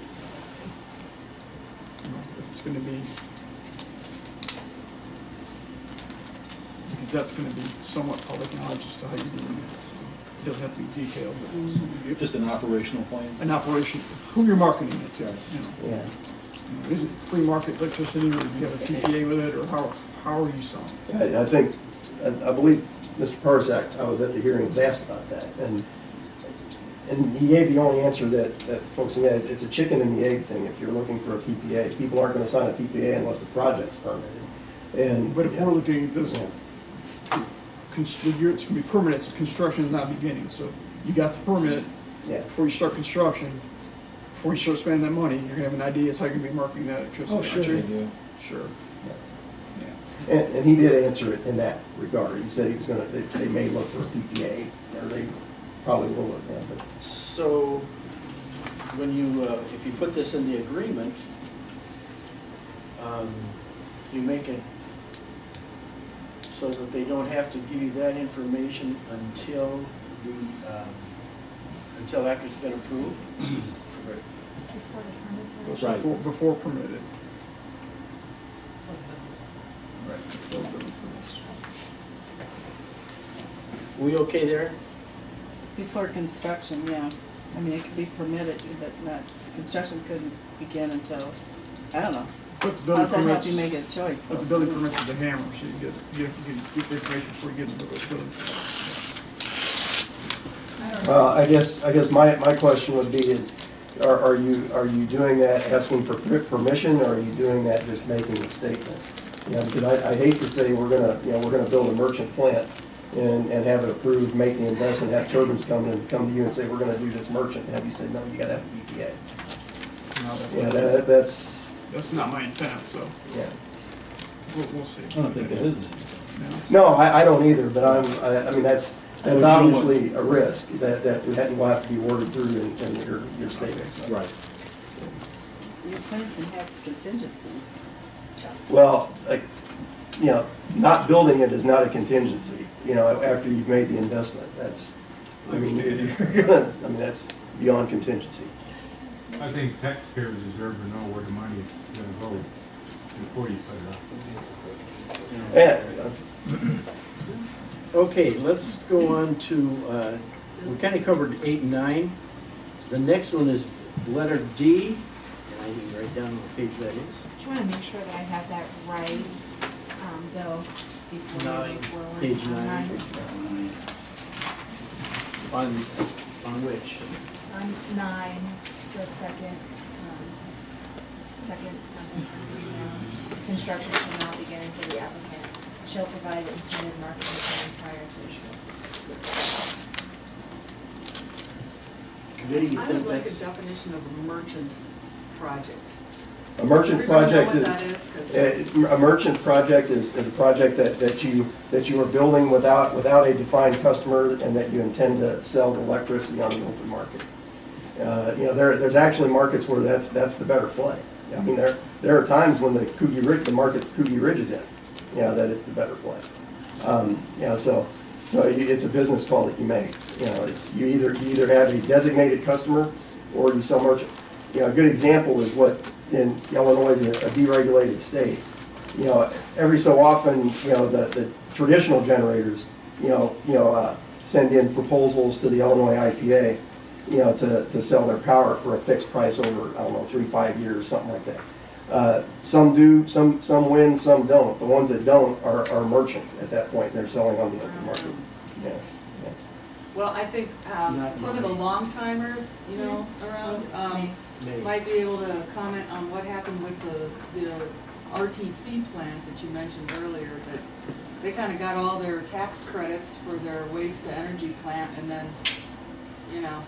If it's going to be, because that's going to be somewhat public knowledge as to how you're doing it. So it doesn't have to be detailed, but it's just an operational plan. An operation, who you're marketing it to. Yeah. Is it free market electricity, or do you have a PPA with it, or how are you selling? I believe Mr. Parzak, I was at the hearing, was asked about that, and he gave the only answer that folks in that it's a chicken and the egg thing. If you're looking for a PPA, people aren't going to sign a PPA unless the project's permitted. But if we're looking at this, it's going to be permanent. So construction is not beginning. So you got the permit before you start construction. Before you start spending that money, you're going to have an idea as how you're going to be marketing that electricity. Oh, sure. Yeah. Sure. Yeah. And he did answer it in that regard. He said he was going to. They may look for a PPA, or they probably will look at it. So, when you, if you put this in the agreement, you make it so that they don't have to give you that information until after it's been approved. Before the permits are issued? Right. Before permitted. Right. Before building permits. We okay there? Before construction, yeah. I mean, it could be permitted, but not, construction couldn't begin until, I don't know. But the building How's that help permits, you make a choice, though? but the building permits is a hammer, so you get the information before you get into the building permits. I guess my question would be is, are you doing that asking for permission, or are you doing that just making a statement? Because I hate to say we're gonna build a merchant plant and have it approved, make the investment, have turbines come to you and say, we're gonna do this merchant, and have you say, no, you gotta have a BPA. No, that's Yeah, not- that's, not my intent, so yeah. we'll see. I don't think that is it. No, I don't either, but I mean, that's Well, you know obviously a risk that will have to be worked through in your statements. Right. Your plan can have contingencies. Well, you know, not building it is not a contingency, you know, after you've made the investment. That's, I mean, that's beyond contingency. I think taxpayers deserve to know where the money is gonna go before you put it up. And, Okay, let's go on to, we kind of covered 8 and 9. The next one is letter D, and I can write down what page that is. Just wanna make sure that I have that right, Bill, before we Nine. move forward. Page On 9. On which? On 9, the second sentence, construction shall not begin until the applicant shall provide an submitted marketing plan prior to issuance. What do you I think would like a that's? definition of a merchant project. a merchant Everybody know project what is, that is? 'Cause a merchant project is a project that you are building without a defined customer and that you intend to sell the electricity on the open market. You know, there's actually markets where that's the better play. I mean, there are times when the market Coogee Ridge is in, you know, that it's the better play. You know, so it's a business call that you make. You know, it's you either have a designated customer or you sell merchant. You know, a good example is what in Illinois is a deregulated state. You know, every so often, you know, the traditional generators, send in proposals to the Illinois IPA, you know, to sell their power for a fixed price over, I don't know, 3-5 years, something like that. Some do, some win, some don't. The ones that don't are merchant at that point. They're selling on the open market. Yeah. Well, I think some of the long timers, you know, around, might be able to comment on what happened with the RTC plant that you mentioned earlier, that they kind of got all their tax credits for their waste to energy plant, and then, you know,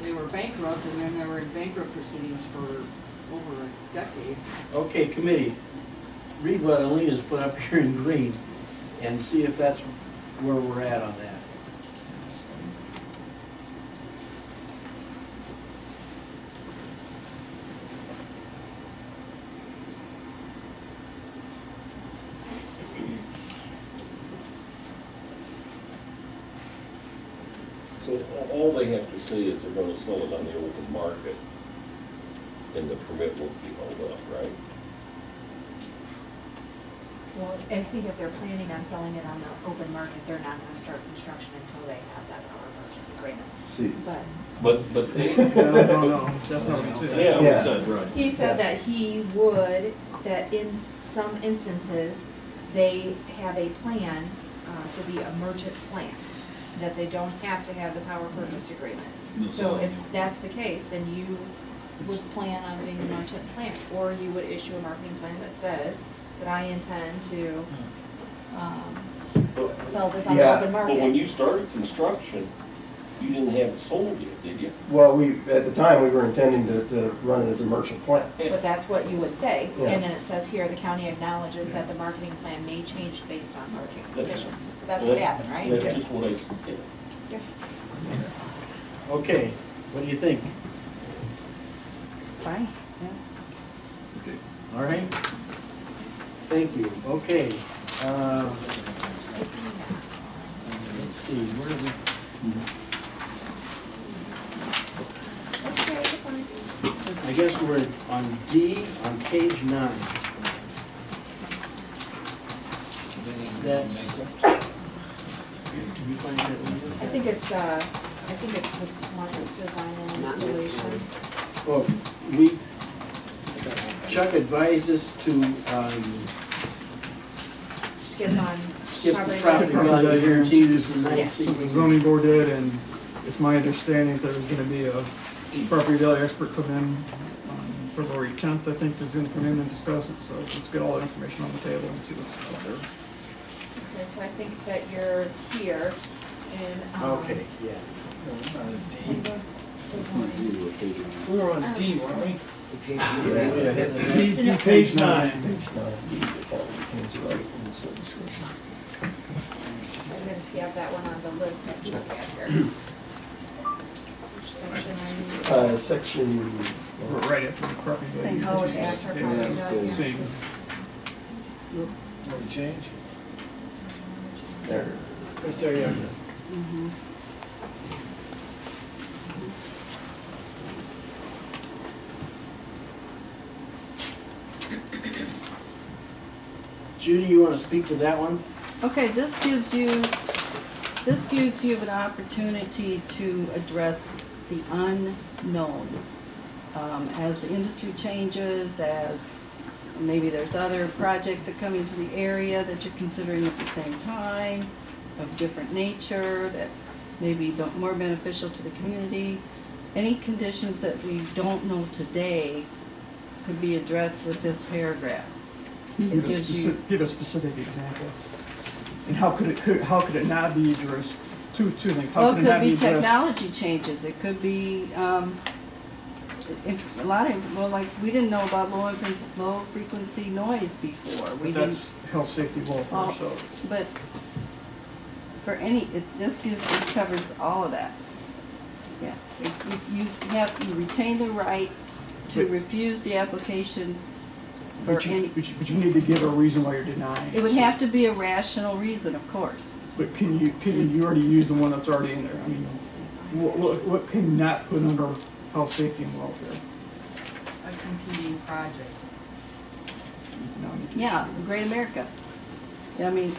they were bankrupt, and then they were in bankrupt proceedings for over a decade. Okay, committee, read what Alina's put up here in green and see if that's where we're at on that. So all they have to say is they're gonna sell it on the open market, and the permit won't be held up, right? Well, I think if they're planning on selling it on the open market, they're not gonna start construction until they have that power purchase agreement. See. But No, that's not what he said. Yeah. Yeah. Said, right. He said that he would, that in some instances, they have a plan to be a merchant plant, that they don't have to have the power purchase agreement. No, So if that's the case, then you would plan on being a merchant plant, or you would issue a marketing plan that says that I intend to sell this on the Yeah. open But when market. you started construction, you didn't have it sold yet, did you? Well, at the time, we were intending to run it as a merchant plant. But that's what you would say, Yeah. and then it says here, the county acknowledges that the marketing plan may change based on market conditions, because that's what happened, right? That's just what I said. Yeah. Okay, what do you think? Fine, All right? Thank you. Okay. Let's see, where did we? I guess we're on D on page 9. That's. Did you find that one? I think it's the smart design and installation. Well, Chuck advised us to Skip on skip the property property value. value guarantees from Yes. 19. The zoning board did, and it's my understanding that there's gonna be a property value expert come in on February 10th, I think, is gonna come in and discuss it, so let's get all the information on the table and see what's out there. Okay, so I think that you're here and, Okay, yeah. in the warnings. We were on D, weren't we? D, page 9. Page 9, the county retains the right in its discretion. I'm gonna see, I've got one on the list that you have here. Which section are you? Section, We're right after the property value. Oh, it's after property value. Same. No change? there. Right there, yeah. Judy, you wanna speak to that one? Okay, this gives you an opportunity to address the unknown. As the industry changes, as maybe there's other projects that come into the area that you're considering at the same time, of different nature, that may be more beneficial to the community. Any conditions that we don't know today could be addressed with this paragraph. It gives you, Give a specific example. And how could it not be addressed? Two things. How well, could it it could not be be addressed? technology changes, it could be, a lot of, well, like, we didn't know about low frequency noise before. We But didn't. that's health, safety, welfare, Oh, so. But for any, this covers all of that. Yeah, you retain the right to But- refuse the application for But any, you need to give a reason why you're denying it. it would so- have to be a rational reason, of course. But you already use the one that's already in there? I mean, what can you not put under health, safety, and welfare? A competing project. Yeah, Great America. I mean,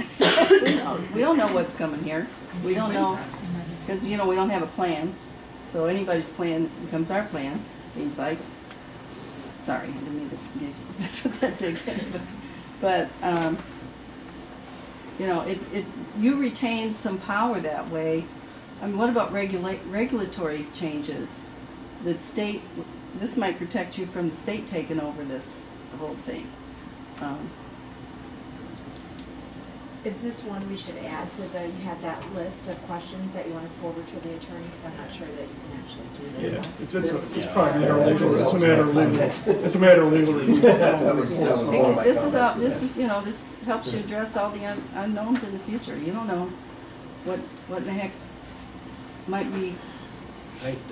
we don't know what's coming here. We don't know, because, we don't have a plan. So anybody's plan becomes our plan, seems like. Sorry, I didn't mean to get that big. But, you retain some power that way. I mean, what about regulatory changes? The state, this might protect you from the state taking over this whole thing. Is this one we should add to you have that list of questions that you want to forward to the attorney, because I'm not sure that you can actually do this Yeah, one. it's probably a matter of legal, it's a matter of legal review. This helps you address all the unknowns in the future. You don't know what in the heck might be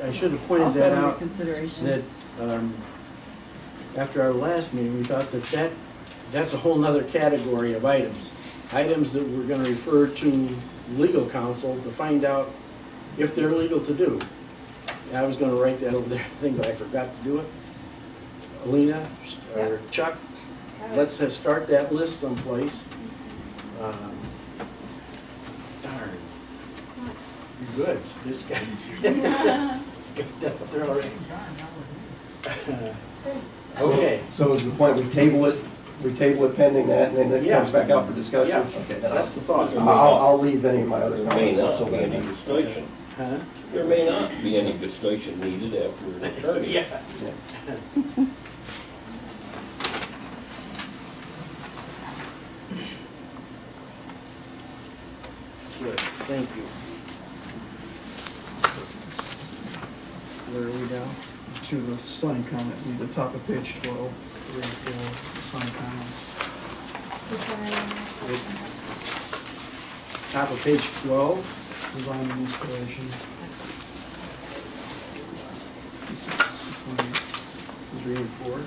I should have pointed also that under out, consideration. that, after our last meeting, we thought that's a whole nother category of items. Items that we're gonna refer to legal counsel to find out if they're legal to do. And I was gonna write that over there, thing, but I forgot to do it. Alina, or Chuck, let's start that list someplace. Darn. You're good, this guy. Got that up there already. Okay. So is the point we table it pending that, and then it Yeah. comes back out for discussion? Yeah, Okay, then that's the thought. I'll leave any of my other There may comments not until be any then. discussion. Huh? There may not be any discussion needed after an attorney. Yeah. Good, thank you. Where are we now? To the sign comment, the top of page 12, sign comments. Which one are you on next? Top of page 12. Design and installation. This is 3 and 4. I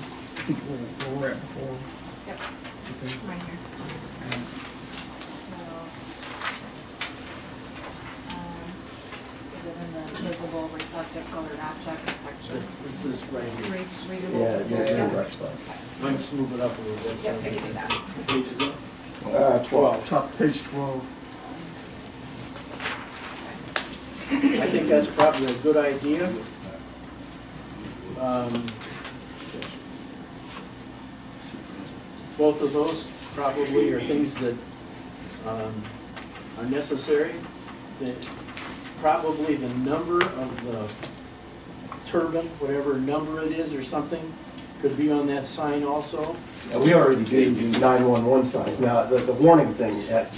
think where we're at before. Yep, Okay. right here. Is it in the visible reflective colored objects section? This is right here. Reasonable Yeah, visible. you're in the right spot. Might just move it up a little bit. Yep, I can do that. What page is it? 12. Top page 12. I think that's probably a good idea. Both of those probably are things that are necessary. Probably the number of the turbine, whatever number it is or something, could be on that sign also. Now, we already do 911 signs. Now, the warning thing, that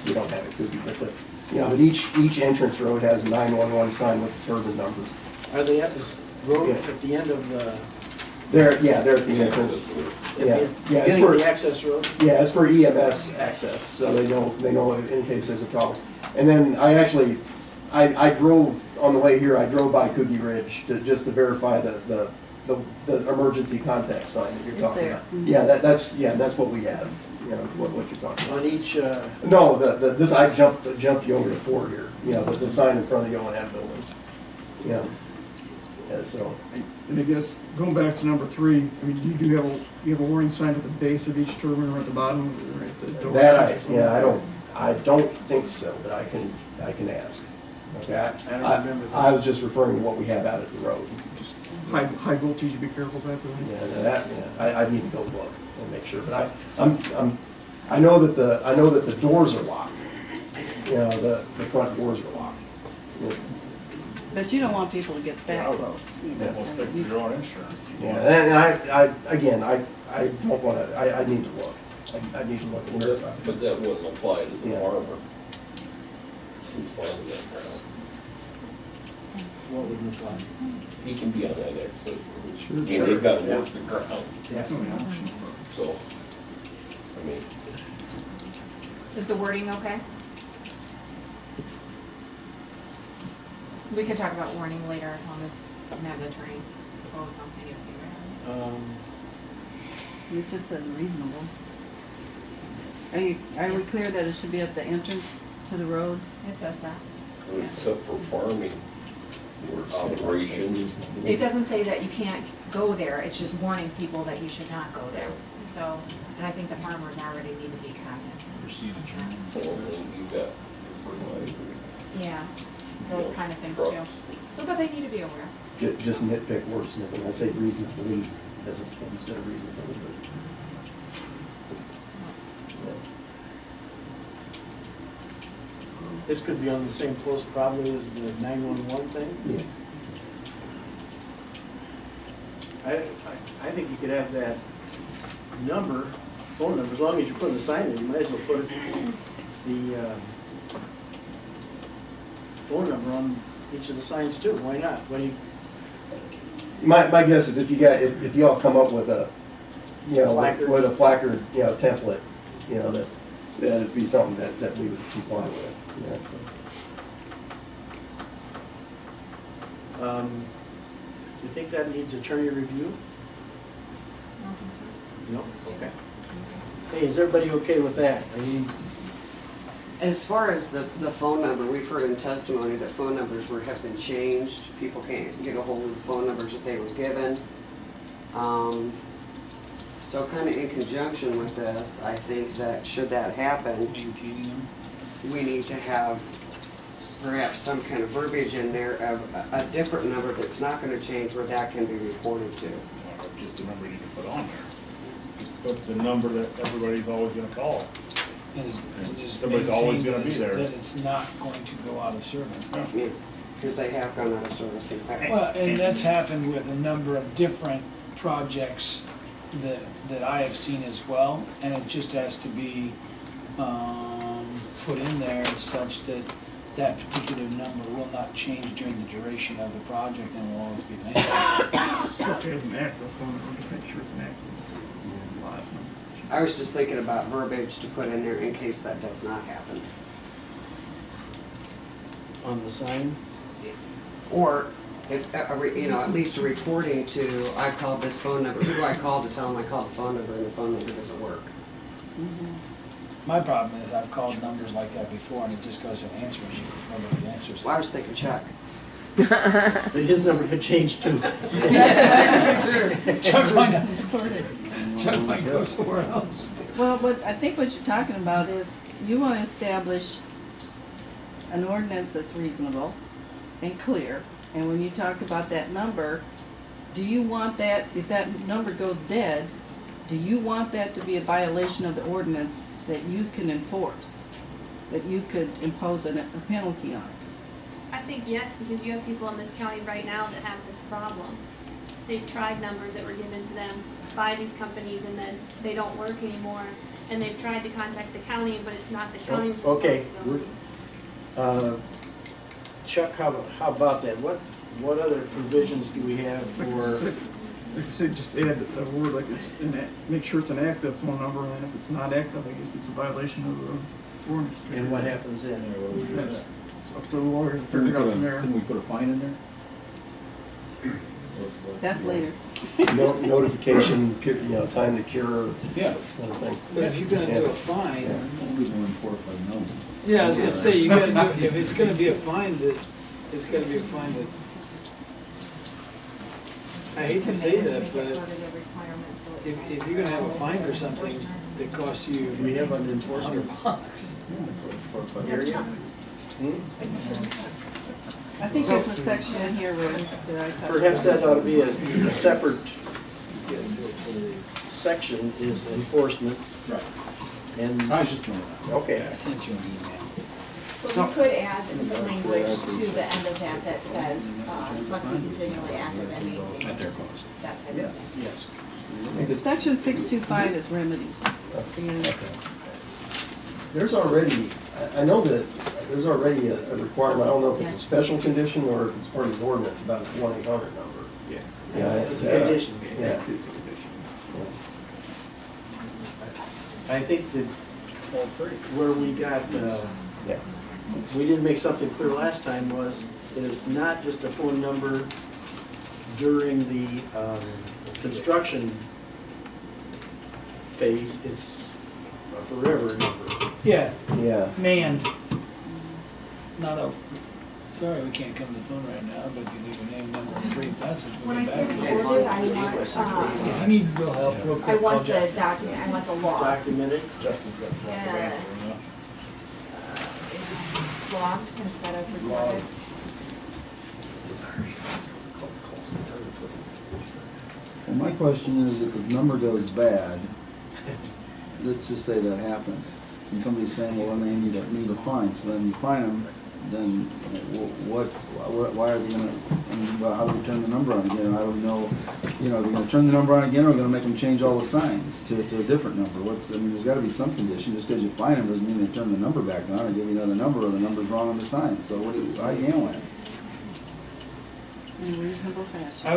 we don't have it, could be, but but each entrance road has a 911 sign with turbine numbers. Are they at this road Yeah. at the end of the, They're at the entrance. Yeah, it's beginning of for, the access road? yeah, it's for EMS access, so they know in case there's a problem. And then I drove, on the way here, I drove by Cookie Ridge just to verify the emergency contact sign that you're It's talking there. about. Yeah, that's what we have, what you're talking about. On each, No, this, I jumped you over to 4 here, the sign in front of the O&M building. Yeah, so. And I guess, going back to number 3, I mean, you have a warning sign at the base of each turbine or at the bottom or at the door? I don't think so, but I can ask. Okay, I don't remember that. I was just referring to what we have out at the road. Just high voltage, be careful type of thing? I need to go look and make sure, but I know that the doors are locked. The front doors are locked. Yes. But you don't want people to get that close either. We'll stick with your own insurance. Yeah, and I don't want to, I need to look. I need to look and verify. But that wouldn't apply to the Yeah. farmer. Who's farming that ground. what would you apply? He can be on that access road. Sure. They've got to work the ground, Yes. so, I mean, Is the wording okay? We could talk about warning later as long as we can have the attorneys propose something if you It just says reasonable. Are we clear that it should be at the entrance to the road? It says that. except for farming operations. It doesn't say that you can't go there, it's just warning people that you should not go there. So, and I think the farmers already need to be cognizant. Farming, you got fertilizer. Yeah, those kind of things too. So, but they need to be aware. Just nitpick wordsmithing. I say reasonably instead of reasonably. This could be on the same post probably as the 911 thing. Yeah. I think you could have that number, phone number, as long as you're putting the sign in, you might as well put the phone number on each of the signs too. Why not? What do you? My guess is if y'all come up with a, Placard. with a placard, template, that'd be something that we would comply with. You think that needs attorney review? I don't think so. No? Okay. Hey, is everybody okay with that? As far as the phone number, we've heard in testimony that phone numbers have been changed. People can't get a hold of the phone numbers that they were given. So kind of in conjunction with this, I think that should that happen, Maintaining them. we need to have perhaps some kind of verbiage in there of a different number that's not going to change where that can be reported to. Just the number you can put on there. Just put the number that everybody's always gonna call. And just Somebody's always maintain gonna be there. that it's not going to go out of service. Because they have gone out of service in the past. Well, and that's happened with a number of different projects that I have seen as well, and it just has to be put in there such that that particular number will not change during the duration of the project and will always be maintained. So it has an active phone number, just make sure it's an active live number. I was just thinking about verbiage to put in there in case that does not happen. On the sign? Or, if, at least a reporting to, I called this phone number, who do I call to tell them I called the phone number and the phone number doesn't work? My problem is I've called numbers like that before and it just goes to an answer machine, nobody answers. Well, I was thinking Chuck. But his number could change too. Chuck might go somewhere else. Well, I think what you're talking about is you want to establish an ordinance that's reasonable and clear. And when you talk about that number, do you want that, if that number goes dead, do you want that to be a violation of the ordinance that you can enforce? That you could impose a penalty on? I think yes, because you have people in this county right now that have this problem. they've tried numbers that were given to them by these companies and then they don't work anymore. And they've tried to contact the county, but it's not the county's Okay, responsibility. Chuck, how about that? What other provisions do we have for, Like I said, just add a word like it's make sure it's an active phone number, and then if it's not active, I guess it's a violation of the ordinance. and what happens then? It's up to the lawyer to figure it out from there. Couldn't we put a fine in there? That's later. Notification, time to cure, Yeah. sort of thing. But if you're gonna do a fine, Only more than 4 or 5 million. yeah, I was gonna say, you gotta do, if it's gonna be a fine that, it's gotta be a fine that, I hate to say that, but if you're gonna have a fine for something that costs you We have an enforcement $100. area? I think there's a section in here where that I talked Perhaps that about. ought to be a separate section is enforcement. Right. And, I was just throwing it out. okay. I sent you an email. So you could add the language to the end of that says, must be continually active and maintained, At their cost. that type Yeah, of thing. yes. Section 625 is remedies. There's already, I know that there's already a requirement, I don't know if it's a special condition or if it's part of the ordinance about a 1-800 number. Yeah. Yeah, It's a condition. Yeah. I think that where we got, Yeah. we didn't make something clear last time is not just a phone number during the construction phase, it's a forever number. Yeah, Yeah. manned. Not a, sorry, we can't come to the phone right now, but if you leave a name, number, and brief message, When we'll I get say back to you. recorded, I want, If you need real help, real I quick, call want the Justin. document, I want the log. Documented. Justin's got some Yeah. answer, you know? Logged instead of recorded. Well, my question is, if the number goes bad, let's just say that happens, and somebody's saying, well, then they need a fine, so then you fine them, then why are they gonna, I mean, well, how do we turn the number on again? I don't know, are they gonna turn the number on again, or are we gonna make them change all the signs to a different number? I mean, there's gotta be some condition, just because you fine them doesn't mean they turn the number back on, or give you another number, or the number's wrong on the sign, so how are you handling it? In reasonable fashion.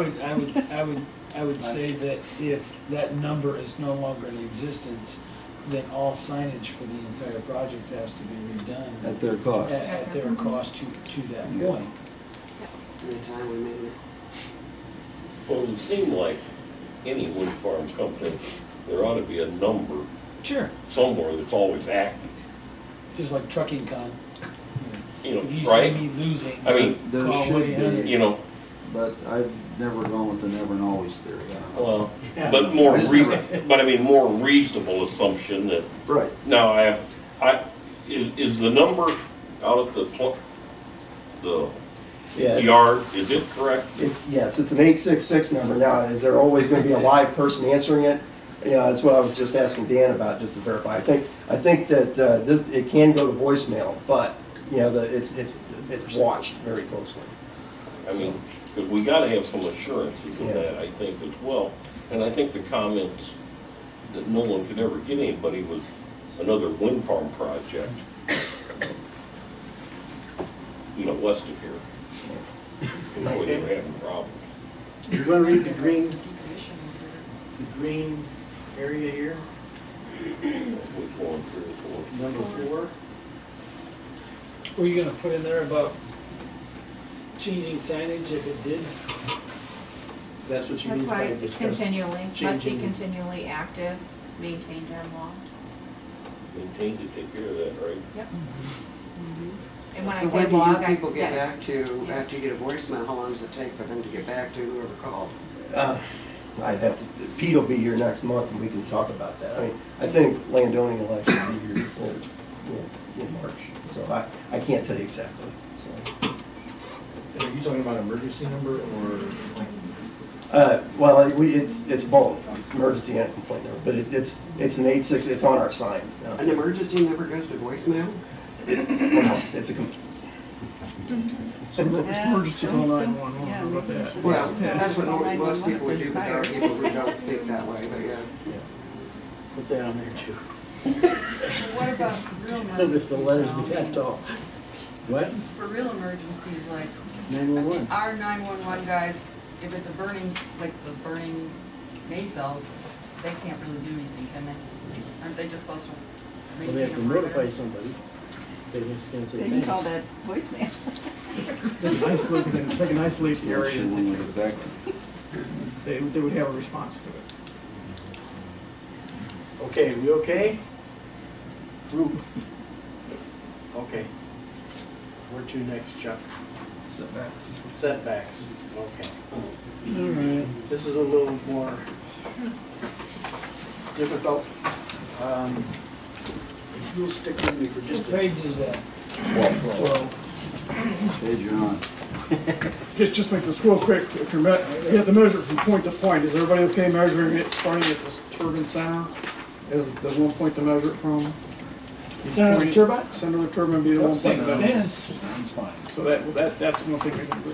I would say that if that number is no longer in existence, then all signage for the entire project has to be redone. At their cost. At their cost to that Yeah. point. Anytime we made it. Well, it would seem like any wind farm company, there ought to be a number Sure. somewhere that's always active. Just like trucking con. If you see Right? me losing, I mean, There call should 1-800. be, but I've never gone with the never and always theory. I don't know. Well, Yeah. but more reasonable assumption that, Right. now, is the number out at the Yeah, it's- yard, is it correct? Yes, it's an 866 number. Now, is there always going to be a live person answering it? Yeah, that's what I was just asking Dan about, just to verify. I think that it can go to voicemail, but it's watched very closely. I mean, because we gotta have some assurances of Yeah. that, I think, as well. And I think the comments that no one could ever get anybody was another wind farm project, west of here. Where they were having problems. You're gonna read the green area here, Which one, 3 or 4? number 4. Were you gonna put in there about changing signage if it did? That's what you That's mean by why discuss. continually, must be changing- continually active, maintained and logged. Maintain to take care of that, right? Yep. And when I So say when do log, you I. people get yeah. back to, after you get a voicemail, how long does it take for them to get back to whoever called? I'd have to, Pete will be here next month and we can talk about that. I mean, I think landowning will actually be here in March, so I can't tell you exactly, so. Are you talking about emergency number or? Well, it's both, it's emergency and complaint number, but it's an 86, it's on our sign. An emergency never goes to voicemail? It's a, Emergency call 911, Yeah, how about maybe we that? should- Well, that's what Call most 911 people if do, there's but there are fire. people who don't think that way, but yeah. Put that on there too. What about real Look if the letters be emergencies? that tall. What? For real emergencies, like, 911. our 911 guys, if it's a burning, like the burning nacelles, they can't really do anything, can they? Aren't they just supposed to Well, they maintain have a to perimeter? notify somebody. They just can't say They can call thanks. that voicemail. They can isolate the area, When and we get back to they would have a response to it. Okay, we okay? Group. Okay. Where to next, Chuck? Setbacks. Setbacks, okay. All right, this is a little more difficult. If you'll stick with me for just What a page is that? page you're on. Just make this real quick, if you're, you have to measure it from point to point, is everybody okay measuring it, starting at this turbine center? Is the one point to measure it from? Center of the turbine? Center of the turbine would be the one point. Makes to measure. sense. Sounds fine. So that's one thing we can do.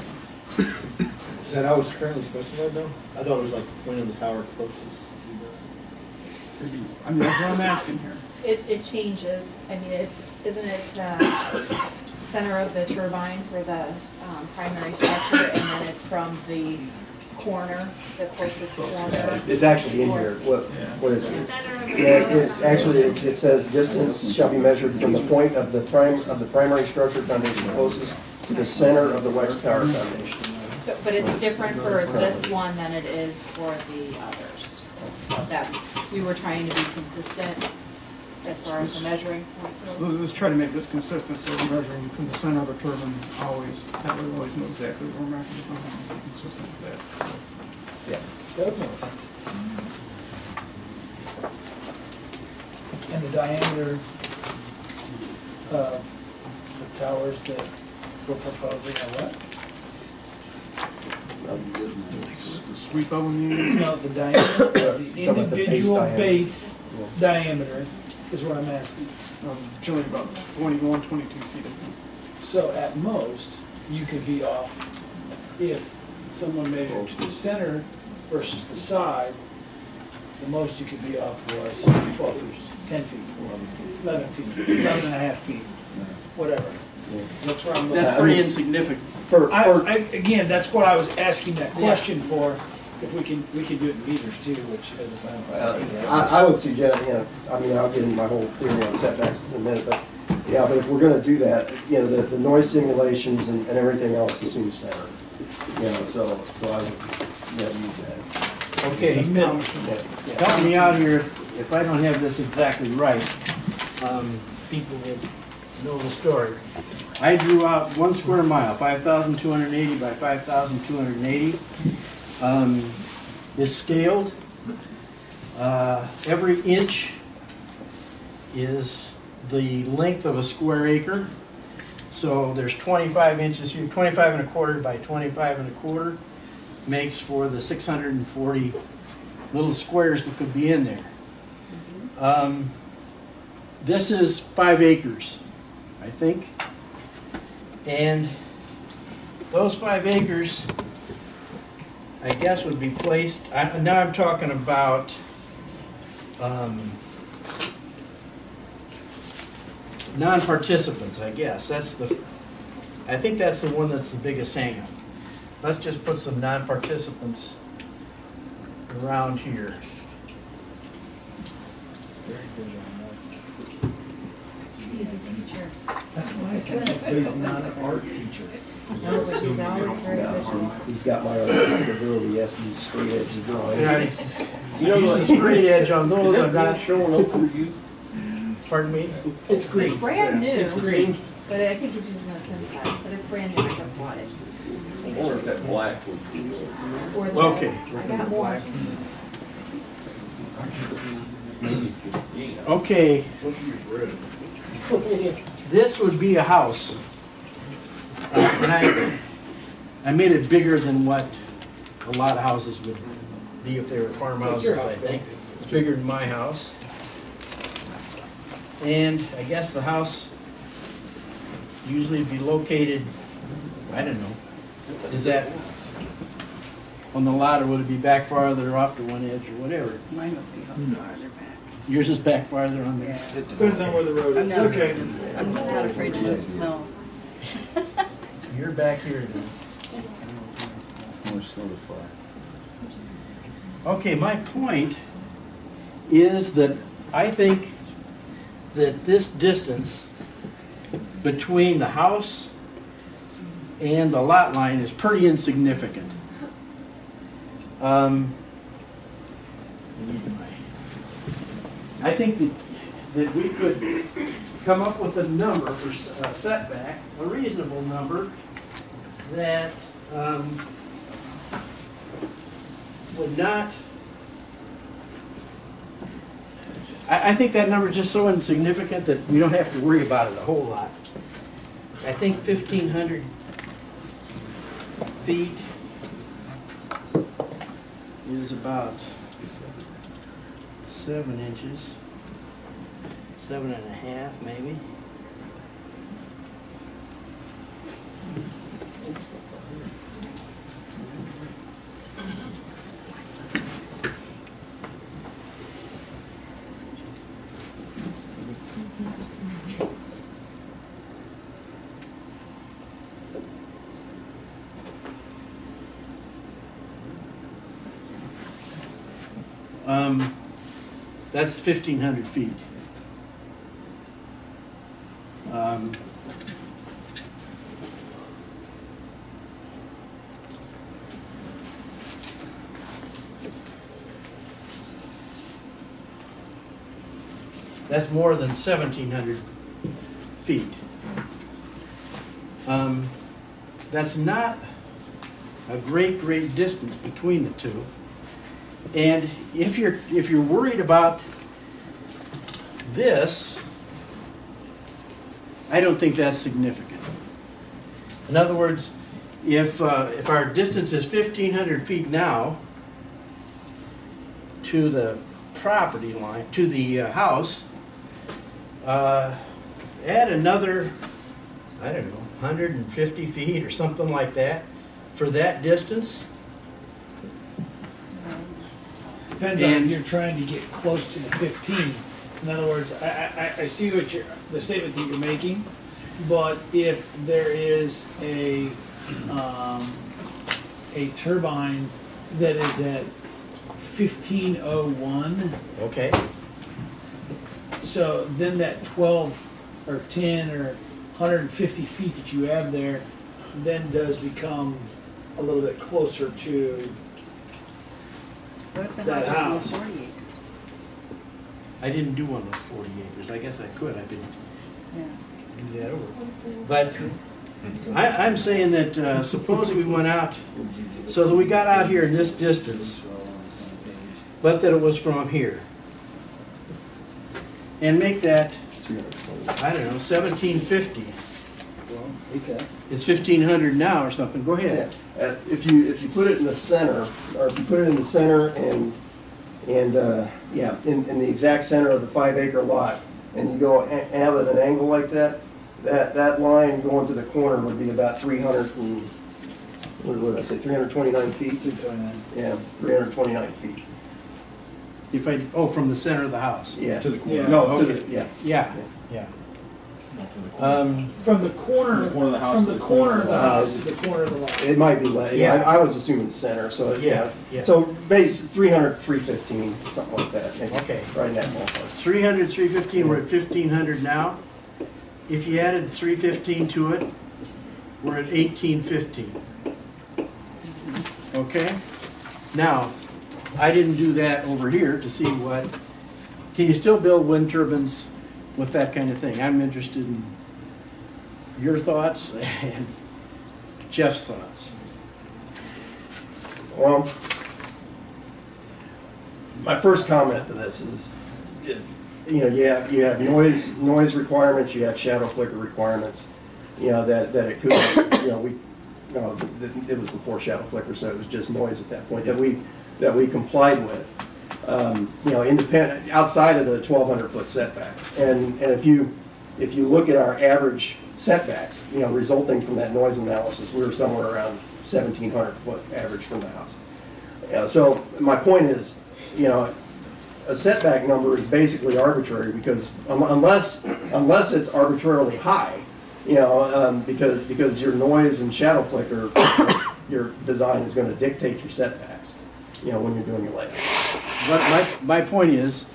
Is that how it's currently specified though? I thought it was like point of the tower closest to I mean, that's what I'm asking here. It changes, I mean, isn't it, center of the turbine for the, primary structure, and then it's from the corner, the closest corner? It's actually in here, what is it? Yeah, it's actually, it says distance shall be measured from the point of the primary structure foundation closest to the center of the Wex Tower foundation. So, but it's different for this one than it is for the others. So that's, we were trying to be consistent as far as the measuring point So goes. let's try to make this consistent, so we're measuring from the center of the turbine always, that way we always know exactly what we're measuring from, and be consistent with that. Yeah. That would make sense. And the diameter of the towers that we're proposing are what? The sweep of them, you No, the diameter, the Talking about the base individual diameter. base diameter is what I'm asking. generally about 21, 22 feet, I think. So at most, you could be off, if someone measured to the center versus the side, the most you could be off was 12 feet, 10 feet, 11 feet, 11 and a half feet, whatever. That's where I'm looking. That's pretty insignificant. Again, that's what I was asking that question for, if we can do it in meters too, which as it sounds like. I would suggest, I mean, I'll get into my whole theory on setbacks in a minute, but if we're gonna do that, the noise simulations and everything else assumes center. So I would, use that. Okay, help me out here if I don't have this exactly right. People will know the story. I drew out 1 square mile, 5,280 by 5,280. Is scaled. Every inch is the length of a square acre. So there's 25 inches here, 25 1/4 by 25 1/4 makes for the 640 little squares that could be in there. This is 5 acres, I think. And those 5 acres, I guess, would be placed, now I'm talking about non-participants, I guess. I think that's the one that's the biggest hang-up. Let's just put some non-participants around here. He's a teacher. That's why I said he's not an art teacher. No, but he's always very visual. He's got my artistic ability, yes, he's straight edge drawing. You know, the straight edge on those are not showing up for you. Pardon me? It's green. It's brand new. It's green. But I think he's using the thin side, but it's brand new, I just bought it. I wonder if that black would be. Or the- Okay. I got more. Okay. This would be a house. And I made it bigger than what a lot of houses would be if they were farmhouses, I think. It's bigger than my house. And I guess the house usually be located I don't know. Is that on the lot, or would it be back farther off to one edge or whatever? Mine would be farther back. Yours is back farther on the. Depends on where the road I'm is. not Okay. afraid to move snow. You're back here then. More snow to fly. Okay, my point is that I think that this distance between the house and the lot line is pretty insignificant. I think that we could come up with a number for setback, a reasonable number, that would not, I think that number is just so insignificant that we don't have to worry about it a whole lot. I think 1,500 feet is about 7 inches, 7.5 maybe. That's 1,500 feet. That's more than 1,700 feet. That's not a great distance between the two. And if you're worried about this, I don't think that's significant. In other words, if our distance is 1,500 feet now to the property line, to the house, add another, I don't know, 150 feet or something like that for that distance. Depends on if you're trying to get close to the 15. In other words, I see what the statement that you're making, but if there is a turbine that is at 1501, okay, so then that 12 or 10 or 150 feet that you have there then does become a little bit closer to What if the that house is house. only 40 acres? I didn't do one with 40 acres. I guess I could. I could Yeah. do that over. But I'm saying that suppose we went out, so that we got out here in this distance, but that it was from here. And make that, I don't know, 1,750. Okay. It's 1,500 now or something. Go ahead. If you put it in the center, or if you put it in the center and in the exact center of the 5-acre lot, and you go out at an angle like that, that line going to the corner would be about 300 and, what did I say, 329 feet? 329. Yeah, 329 feet. If from the center of the house. Yeah. To the corner. Yeah. No, Okay. to the, yeah. Yeah. From the corner, From the corner of the house from to the the corner corner of the house to the corner of the lot. It might be less. Yeah. I was assuming the center, so Yeah. So base 300, 315, something like that. Maybe. Okay. Right in that ballpark. 300, 315, we're at 1,500 now. If you added 315 to it, we're at 1,815. Okay? Now, I didn't do that over here to see what, can you still build wind turbines with that kind of thing? I'm interested in your thoughts and Jeff's thoughts. Well, my first comment to this is, you have noise requirements, you have shadow flicker requirements, that it could, it was before shadow flicker, so it was just noise at that point that we complied with. Independent, outside of the 1,200-foot setback. And if you look at our average setbacks, resulting from that noise analysis, we were somewhere around 1,700 foot average from the house. So my point is, a setback number is basically arbitrary because unless it's arbitrarily high, because your noise and shadow flicker, your design is going to dictate your setbacks, when you're doing your layout. But my point is,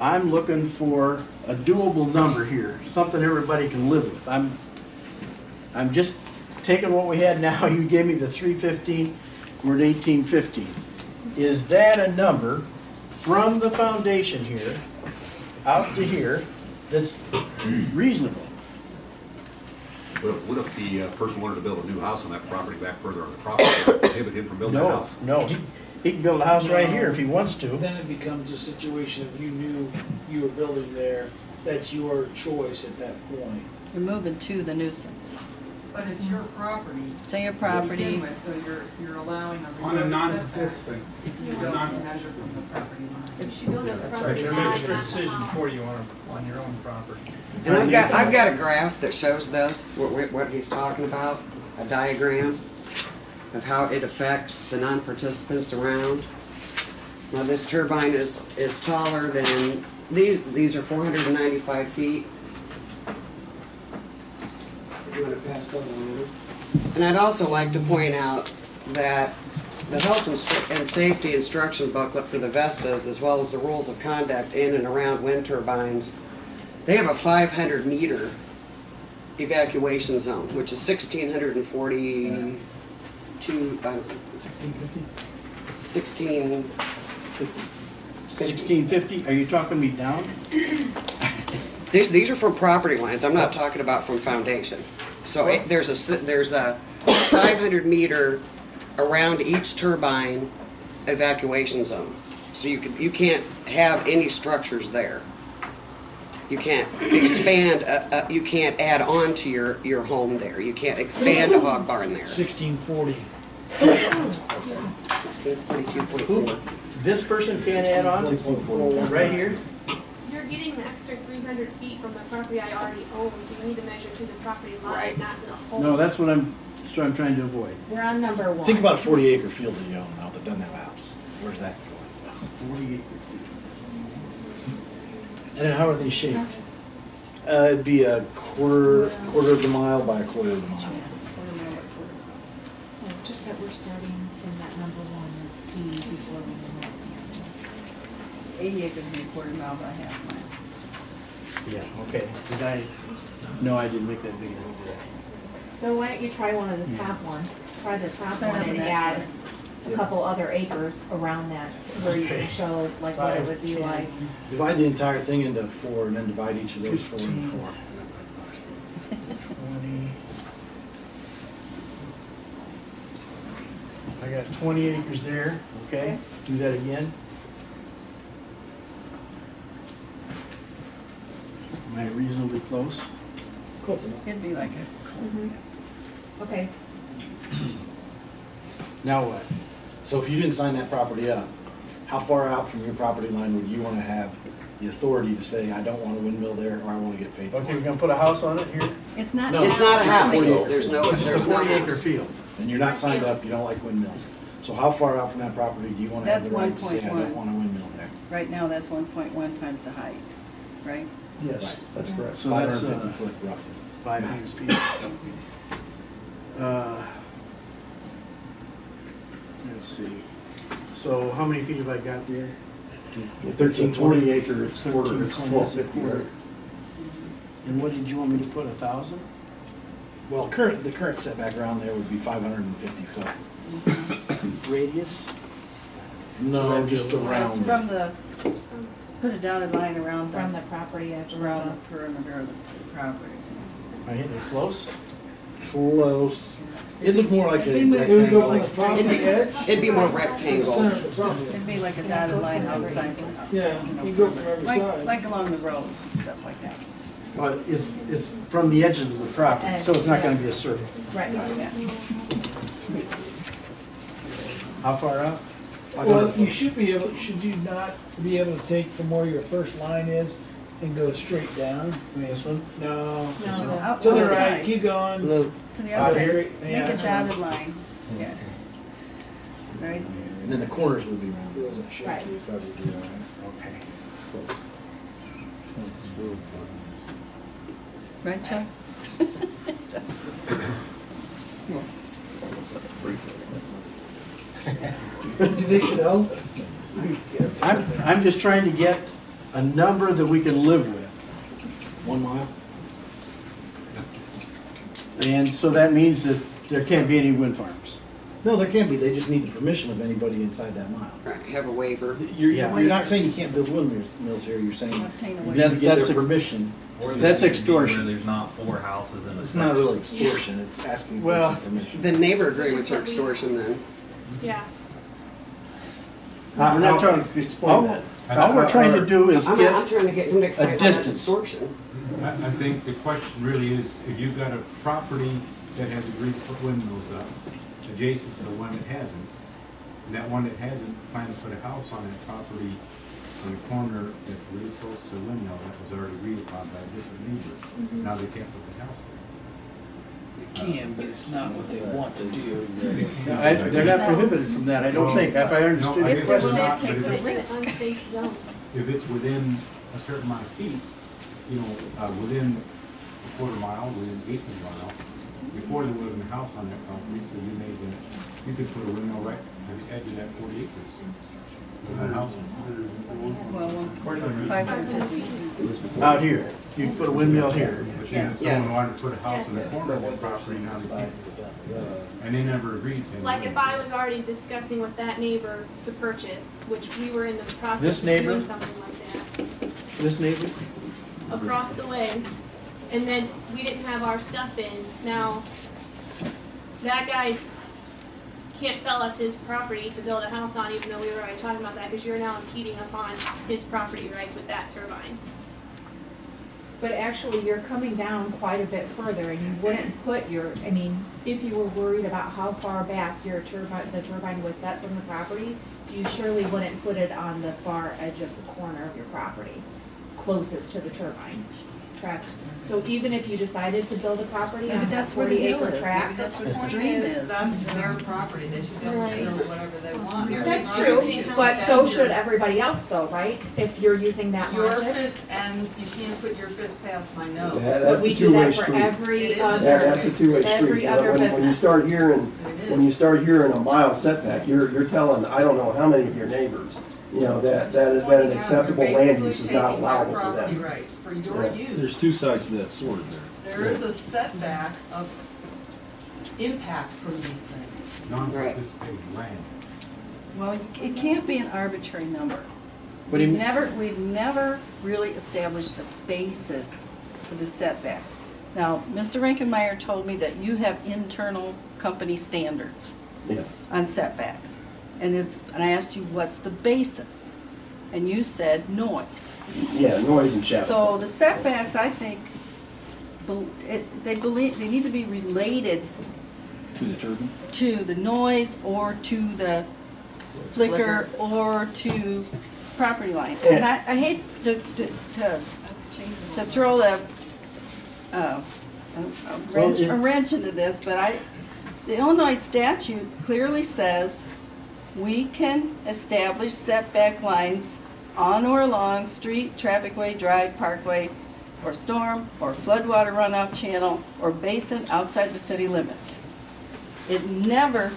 I'm looking for a doable number here, something everybody can live with. I'm just taking what we had now. You gave me the 315, we're at 1815. Is that a number from the foundation here out to here that's reasonable? What if the person wanted to build a new house on that property back further on the property, would that prohibit him from building that house? No, he can build a house right here if he wants to. Then it becomes a situation of you knew you were building there, that's your choice at that point. You're moving to the nuisance. But it's your property. It's your to property. begin with, so you're allowing a On a reverse non-participant. setback if you don't measure from the property line. If you don't have the That's property right, line, they're making not a decision the house. for you on your own property. And I've got a graph that shows this, what he's talking about, a diagram of how it affects the non-participants around. Now this turbine is taller than, these are 495 feet. If you want to pass those on. And I'd also like to point out that the health and safety instruction booklet for the Vestas, as well as the rules of conduct in and around wind turbines, they have a 500 meter evacuation zone, which is 1,642, 1650? 1650. Are you talking me down? These are from property lines. I'm not talking about from foundation. So there's a 500 meter around each turbine evacuation zone. So you can't have any structures there. You can't expand. You can't add on to your home there. You can't expand a hog barn there. 1640. 1642.4. This person can't add on? Right here? You're getting the extra 300 feet from the property I already own, so you need to measure to the property line, not to the whole. No, that's what I'm trying to avoid. We're on number one. Think about a 40-acre field that you own now that doesn't have a house. Where's that going? That's 40 acre feet. And how are they shaped? it'd be a quarter of the mile by a quarter of the mile. Oh, just that we're starting from that number one, let's see, before we move on. 80 acres would be a quarter mile by half mile. Yeah, okay. No, I didn't make that big of a deal. So why don't you try one of the top ones, try the top Start one up and with add that. a couple other acres around that, where you can show like what it would be like. Divide the entire thing into 4 and then divide each of those 4 into 4. 20. I got 20 acres there, okay? Do that again. Am I reasonably close? Close enough. It'd be like a. Okay. Now what? So if you didn't sign that property up, how far out from your property line would you want to have the authority to say, I don't want a windmill there, or I want to get paid for Okay, it? we're gonna put a house on it here? It's not. No, It's not a house. 40 acres. There's no. It's just a There's no 40 acre house. field. And you're not signed up, you don't like windmills. So how far out from that property do you want to have That's the right to say, I 1.1. don't want a windmill there? Right now, that's 1.1 times the height, right? Yes, that's correct. So that's 550 foot roughly. 500 feet. Let's see. So how many feet have I got there? 1320 acres, quarter, it's 1250. And what did you want me to put, 1,000? Well, the current setback around there would be 550 foot. Radius? No, just around. It's from the, put a dotted line around From the property edge. around the perimeter of the property. Am I hitting it close? Close. It looked more like a It'd be rectangle. It'd be more rectangle. It'd be like a dotted line outside. Yeah, you go from every side. Like along the road and stuff like that. Well, it's from the edges of the property, so it's not gonna be a circle. Right. How far out? Well, you should be able, should you not be able to take from where your first line is And go straight down. I mean, This one? No. No, out To the outside. right, keep going. Loop. To the Out outside, straight, make yeah, a that's fine. dotted line, yeah. Right And then the corners would be round. It wasn't sure. Right. You probably do that, right? Okay, it's close. there, right, Chuck? Do you think so? I'm just trying to get a number that we can live with. 1 mile? And so that means that there can't be any wind farms. No, there can't be. They just need the permission of anybody inside that mile. Right, have a waiver. You're not saying you can't build windmills here. You're saying Obtain a you waiver. have to get That's their permission. That's extortion. Where there's not 4 houses in the It's not really extortion. It's asking for Well, some permission. The neighbor agreements are extortion then. Yeah. We're not trying, Explain that. all we're trying to do is I'm get trying to get him to explain a how that's distance. extortion. I think the question really is, if you've got a property that has agreed to put windmills up, adjacent to the one that hasn't, and that one that hasn't planned to put a house on that property in the corner that's really close to the windmill that was already agreed upon by different neighbors, now they can't put the house there. They can, but it's not what they want to do. they're not prohibited from that, I don't think, if I understood No, your If they're question. willing to take But the if But risk. it's an unsafe zone. If it's within a certain amount of feet, you know, within a quarter mile, within 1/8 mile, before there wasn't a house on that property, so you could put a windmill right at the edge of that 40 acres. With a house. Well, 550. Out here, you can put a windmill here. But Yeah. then Yes. someone wanted to put a house on the corner of that property, now they can't. And they never agreed to. Like if I was already discussing with that neighbor to purchase, which we were in the process This of neighbor? doing something like that, This neighbor? across the way, and then we didn't have our stuff in, now, that guy's can't sell us his property to build a house on, even though we were already talking about that, because you're now impeding upon his property rights with that turbine. But actually, you're coming down quite a bit further, and you wouldn't put your, I mean, if you were worried about how far back your turbine, the turbine was set from the property, you surely wouldn't put it on the far edge of the corner of your property, closest to the turbine, correct? So even if you decided to build a property on Maybe a that's where the 40 hill acre is, maybe tract, that's where the stream is. That's their property, they should be able to build whatever they want. that's true, but so should everybody else though, right? If you're using that Your logic. fist ends, you can't put your fist past my nose. Yeah, But that's we a do two-way that for street. every other, That's a two-way street. every other When you business. start hearing, when you start hearing a mile setback, you're telling, I don't know how many of your neighbors, you know, that an acceptable land use is not allowable for Property them. rights for your Yeah. use. There's two sides to that sword there. There is a setback of impact from these things. Non-participating land. Well, it can't be an arbitrary number. What do you We've never really established the basis for the setback. Now, Mr. Rankenmeyer told me that you have internal company standards Yeah. on setbacks. And I asked you, what's the basis? And you said noise. Yeah, noise and shadow. So the setbacks, I think, they need to be related To the turbine? to the noise or to the flicker or to property lines. And I hate to throw a wrench into this, but the Illinois statute clearly says we can establish setback lines on or along street, traffic way, drive, parkway, or storm, or floodwater runoff channel, or basin outside the city limits. It never,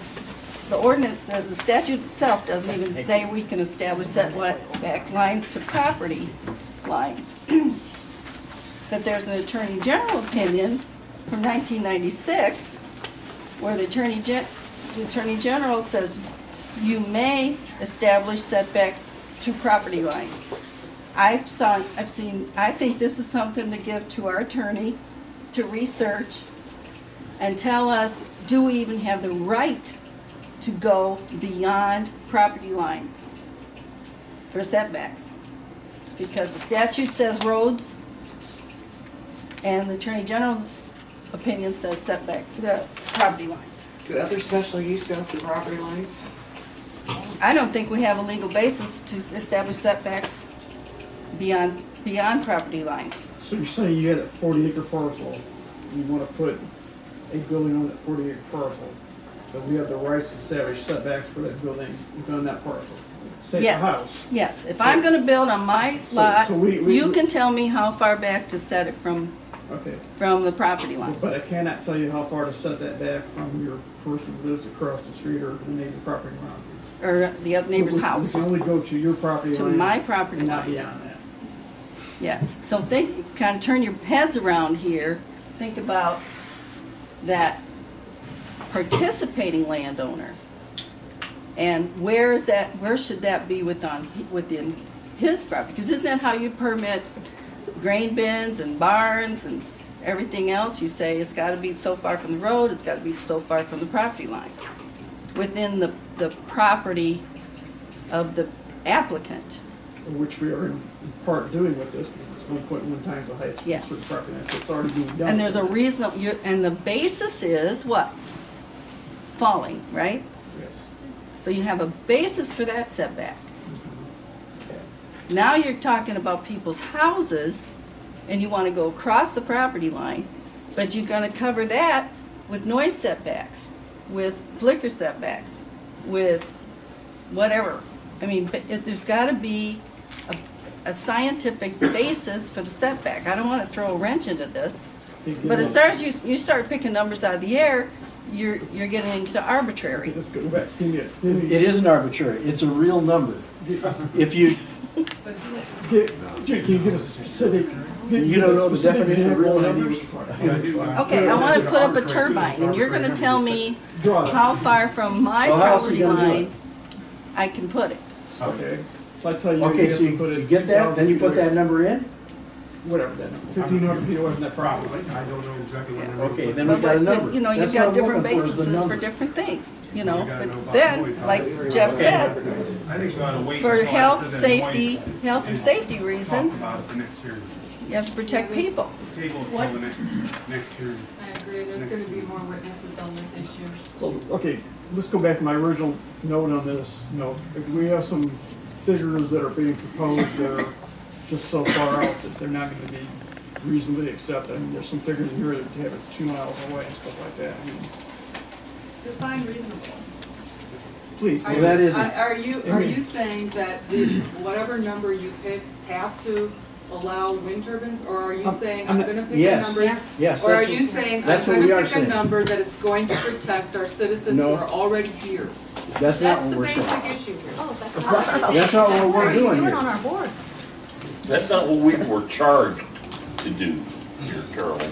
the statute itself doesn't even say we can establish setback lines to property lines. But there's an Attorney General opinion from 1996 where the Attorney General says you may establish setbacks to property lines. I think this is something to give to our attorney to research and tell us, do we even have the right to go beyond property lines for setbacks? Because the statute says roads, and the Attorney General's opinion says setback, the property lines. Do other special use go through property lines? I don't think we have a legal basis to establish setbacks beyond beyond property lines. So you're saying you had a 40-acre parcel, you wanna put a building on that 40-acre parcel, but we have the rights to establish setbacks for that building within that parcel? Say it's a house. Yes, if I'm gonna build on my So- lot, so we- you can tell me how far back to set it from Okay. the property line. But I cannot tell you how far to set that back from your person who lives across the street or the neighbor property line. Or the other neighbor's house. We can only go to your property To line. my property and not line. beyond that. Yes, so think, kind of turn your heads around here, think about that participating landowner. And where should that be within his property? Because isn't that how you permit grain bins and barns and everything else? You say it's gotta be so far from the road, it's gotta be so far from the property line. Within the property of the applicant. Which we are in part doing with this, because it's 1.1 times the height of Yeah. certain property line, so it's already being done. And there's a reason, and the basis is what? Falling, right? Yes. So you have a basis for that setback. Now you're talking about people's houses, and you want to go across the property line, but you're going to cover that with noise setbacks, with flicker setbacks, with whatever. I mean, there's got to be a scientific basis for the setback. I don't want to throw a wrench into this, but as far as you start picking numbers out of the air, you're getting into arbitrary. Let's go back. It isn't arbitrary, it's a real number. If you, Jake, can you get us a specific? You don't know the definition of real numbers? Okay, I want to put up a turbine, and you're going to tell me how far from my Well, how else are property you gonna do line it? I can put it. Okay, so I tell you. Okay, you so have to put you it get that, then you put that number in? Whatever that number, 1,500 feet away from that property. I don't know exactly what number. Okay, then we've got a number. You know, That's you've got what I'm different looking for, is the bases for number. different things, you know, gotta know but about then, noise. like Jeff said, I think we ought to wait for until health, after the safety, noise health and is safety talked reasons, about at the next hearing. you have to protect people. Table What? until the next hearing. I agree, there's gonna be more witnesses on this issue. Well, okay, let's go back to my original note on this. You know, we have some figures that are being proposed that are just so far out that they're not gonna be reasonably accepted. I mean, there's some figures in here that have it 2 miles away and stuff like that. I mean, Define reasonable. please. Are Well, that you- isn't- Are you saying that whatever number you pick has to allow wind turbines, or are you saying I'm gonna pick a Yes, number? yes, Or are that's you what- saying I'm that's what we gonna are pick a saying. number that is going to protect our citizens who No. are already here? That's not That's what the we're saying. basic issue here. Oh, that's not. That's not what we're doing here. on our board. That's not what we were charged to do here, Charlie,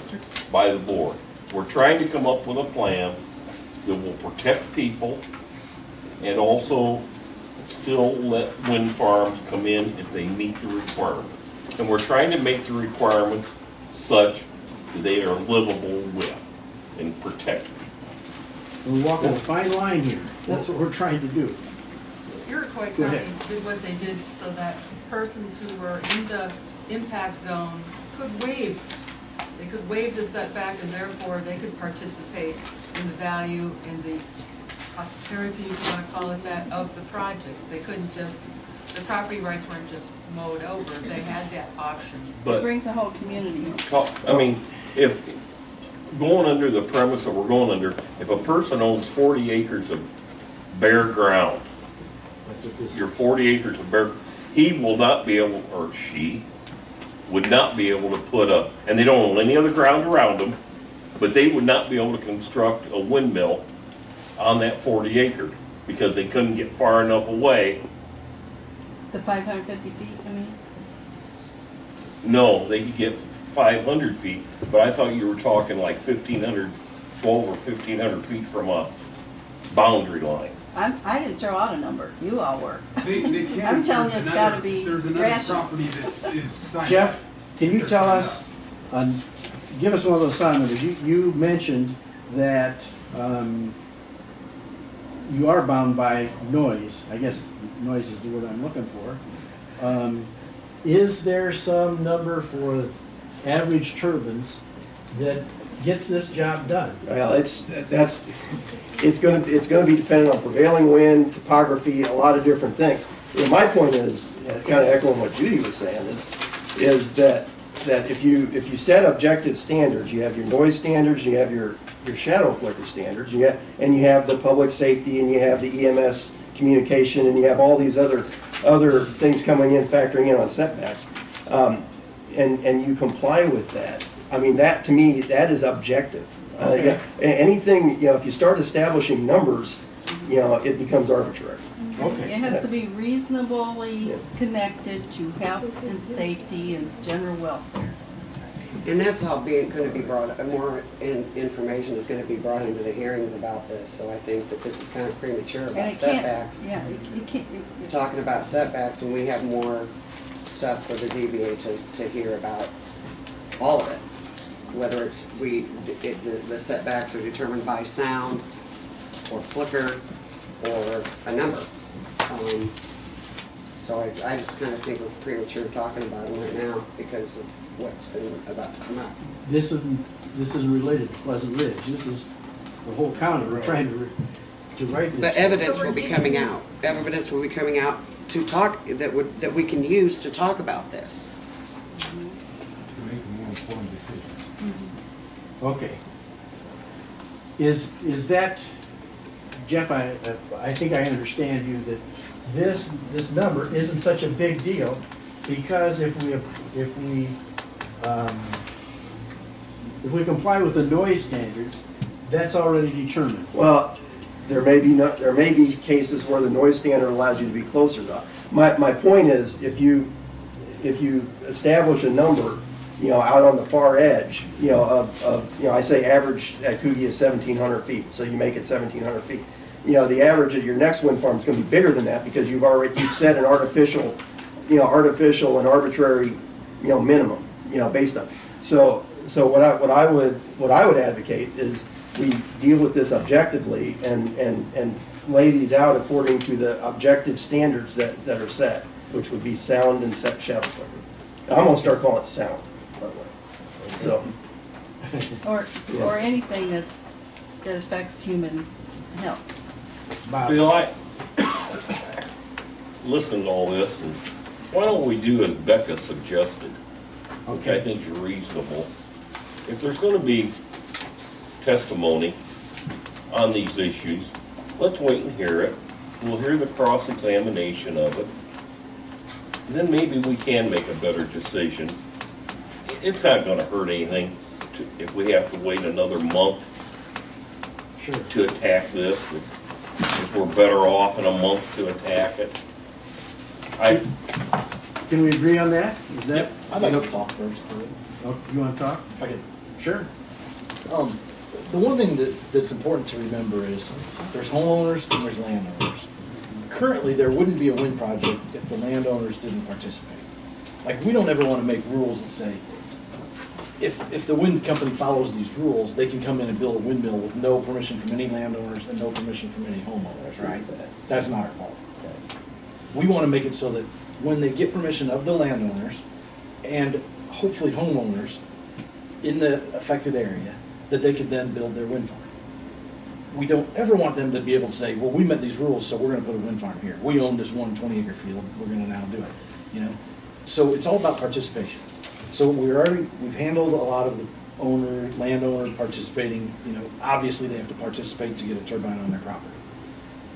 by the board. We're trying to come up with a plan that will protect people and also still let wind farms come in if they meet the requirements. And we're trying to make the requirements such that they are livable with and protected. We're walking a fine line here. That's what we're trying to do. Iroquois Go County ahead. did what they did so that persons who were in the impact zone could waive. They could waive the setback and therefore they could participate in the value and the prosperity, if you wanna call it that, of the project. They couldn't just, the property rights weren't just mowed over, they had that option. It But brings the whole community in. I mean, if, going under the premise that we're going under, if a person owns 40 acres of bare ground, your 40 acres of bare, he will not be able, or she, would not be able to put up, and they don't own any other ground around them, but they would not be able to construct a windmill on that 40 acres because they couldn't get far enough away. The 550 feet, I mean? No, they could get 500 feet, but I thought you were talking like 1,500, 12 or 1,500 feet from a boundary line. I didn't throw out a number, you all were. They can, I'm telling you, there's it's gotta another- be There's another rational. property that is signed. Jeff, can you tell us, give us one of those sound numbers. You mentioned that you are bound by noise. I guess noise is the word I'm looking for. Is there some number for average turbines that gets this job done? Well, it's gonna be dependent on prevailing wind, topography, a lot of different things. You know, my point is, kind of echoing what Judy was saying, is is that if you set objective standards, you have your noise standards, you have your shadow flicker standards, and you have the public safety, and you have the EMS communication, and you have all these other things coming in, factoring in on setbacks, and you comply with that. I mean, that to me, that is objective. Okay. Anything, if you start establishing numbers, it becomes arbitrary. Okay. It has to be reasonably connected to health and safety and general welfare. And that's all going to be brought, more information is going to be brought into the hearings about this, so I think that this is kind of premature And about it can't, setbacks. yeah, you can't. Talking about setbacks when we have more stuff for the ZBA to hear about all of it. Whether it's, the setbacks are determined by sound, or flicker, or a number. So I just kind of think we're premature talking about them right now because of what's been about to come up. This isn't related to Pleasant Ridge. This is the whole county. We're trying to write this. But evidence will be coming out. Evidence will be coming out to talk, that we can use to talk about this. To make a more informed decision. Okay. Is that, Jeff, I think I understand you that this number isn't such a big deal because if we comply with the noise standards, that's already determined. Well, there may be cases where the noise standard allows you to be closer to. My point is, if you establish a number, out on the far edge, I say average at Coogee is 1,700 feet, so you make it 1,700 feet. The average at your next wind farm is going to be bigger than that because you've set an artificial and arbitrary, minimum, based on it. So what I would advocate is we deal with this objectively and lay these out according to the objective standards that are set, which would be sound and shadow flicker. I'm gonna start calling it sound, by the way. So. Or anything that affects human health. Bill, I listened to all this, and why don't we do as Becca suggested, which I think is reasonable. If there's gonna be testimony on these issues, let's wait and hear it. We'll hear the cross-examination of it. Then maybe we can make a better decision. It's not gonna hurt anything if we have to wait another month to attack this. If we're better off in a month to attack it. Can we agree on that? Is that? I'd like to talk first. Oh, you want to talk? If I could. Sure. The one thing that's important to remember is there's homeowners and there's landowners. Currently, there wouldn't be a wind project if the landowners didn't participate. Like, we don't ever want to make rules that say, if the wind company follows these rules, they can come in and build a windmill with no permission from any landowners and no permission from any homeowners, right? That's not our fault. We want to make it so that when they get permission of the landowners and hopefully homeowners in the affected area, that they could then build their wind farm. We don't ever want them to be able to say, well, we met these rules, so we're going to put a wind farm here. We own this 120-acre field, we're going to now do it. So it's all about participation. So we've handled a lot of the landowner participating. Obviously they have to participate to get a turbine on their property.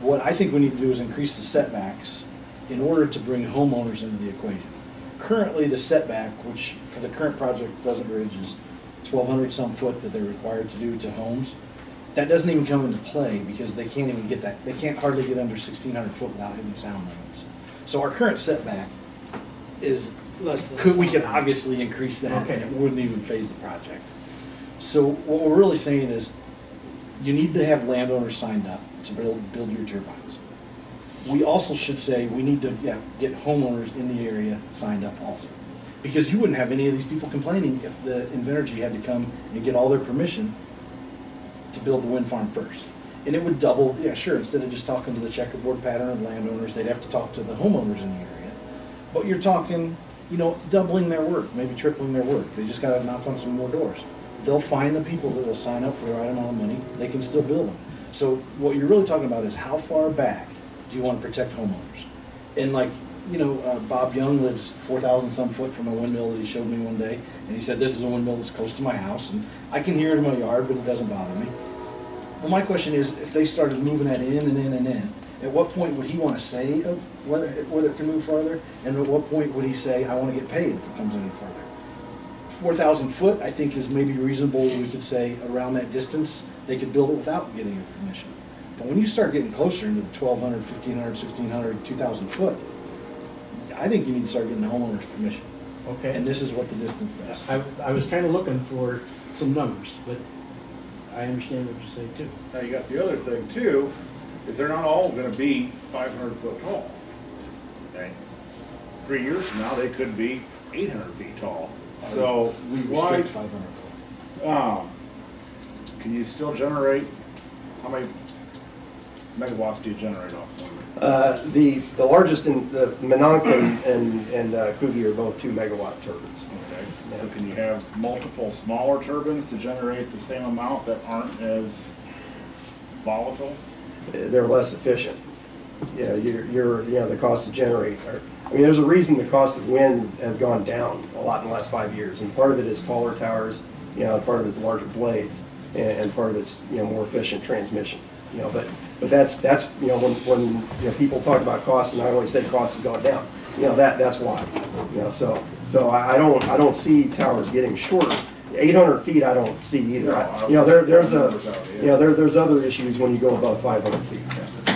What I think we need to do is increase the setbacks in order to bring homeowners into the equation. Currently, the setback, which for the current project, Pleasant Ridge, is 1,200 some foot that they're required to do to homes. That doesn't even come into play because they can't even get that. They can't hardly get under 1,600 foot without hitting sound limits. So our current setback is less than. We could obviously increase that, Okay. and it wouldn't even phase the project. So what we're really saying is, you need to have landowners signed up to build your turbines. We also should say we need to get homeowners in the area signed up also. Because you wouldn't have any of these people complaining if the Invenergy had to come and get all their permission to build the wind farm first. And it would double, instead of just talking to the checkerboard pattern of landowners, they'd have to talk to the homeowners in the area. But you're talking, doubling their work, maybe tripling their work. They just gotta knock on some more doors. They'll find the people that will sign up for the right amount of money, they can still build them. So what you're really talking about is how far back do you want to protect homeowners? And like you know, Bob Young lives 4,000 some foot from a windmill that he showed me one day, and he said, this is a windmill that's close to my house, and I can hear it in my yard, but it doesn't bother me. Well, my question is, if they started moving that in and in and in, at what point would he want to say whether it can move farther, and at what point would he say, I want to get paid if it comes any farther? 4,000 foot, I think, is maybe reasonable. We could say around that distance, they could build it without getting a permission. But when you start getting closer into the 1,200, 1,500, 1,600, 2,000 foot, I think you need to start getting the homeowner's permission. Okay. And this is what the distance does. I was kind of looking for some numbers, but I understand what you're saying too. Now you got the other thing too, is they're not all gonna be 500 foot tall. Okay? 3 years from now, they could be 800 feet tall. So We why, restrict 500 foot. can you still generate, how many megawatts do you generate off one? The largest in the Mononkin and Coogee are both 2 megawatt turbines. Okay, so can you have multiple smaller turbines to generate the same amount that aren't as volatile? They're less efficient. Yeah, you're you know, the cost to generate. I mean, there's a reason the cost of wind has gone down a lot in the last 5 years, and part of it is taller towers, you know, part of it is larger blades, and part of it's, you know, more efficient transmission. You know, but that's you know, when you know, people talk about costs, and I always say costs have gone down. You know, that's why. You know, so I don't see towers getting shorter. 800 feet I don't see either. You know, there's other issues when you go above 500 feet.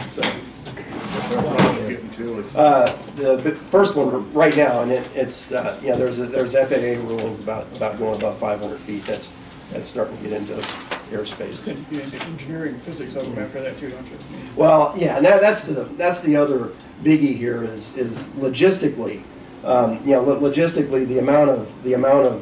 So. That's what I was getting to is. The first one right now, and it's you know, there's FAA rulings about going above 500 feet. That's starting to get into airspace. You get into engineering and physics of them after that too, don't you? Well, yeah, and that's the other biggie here is logistically. You know, logistically, the amount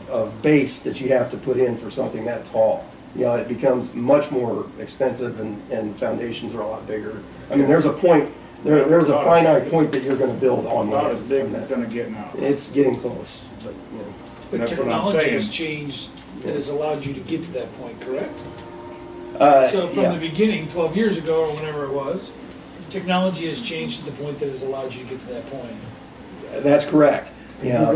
of base that you have to put in for something that tall, you know, it becomes much more expensive, and foundations are a lot bigger. I mean, there's a point. There's a finite point that you're going to build on. Not as big as it's going to get now. It's getting close, but you know. But That's what I'm technology saying. has changed that has allowed you to get to that point, correct? So from yeah. the beginning, 12 years ago or whenever it was, technology has changed to the point that has allowed you to get to that point. That's correct. Yeah,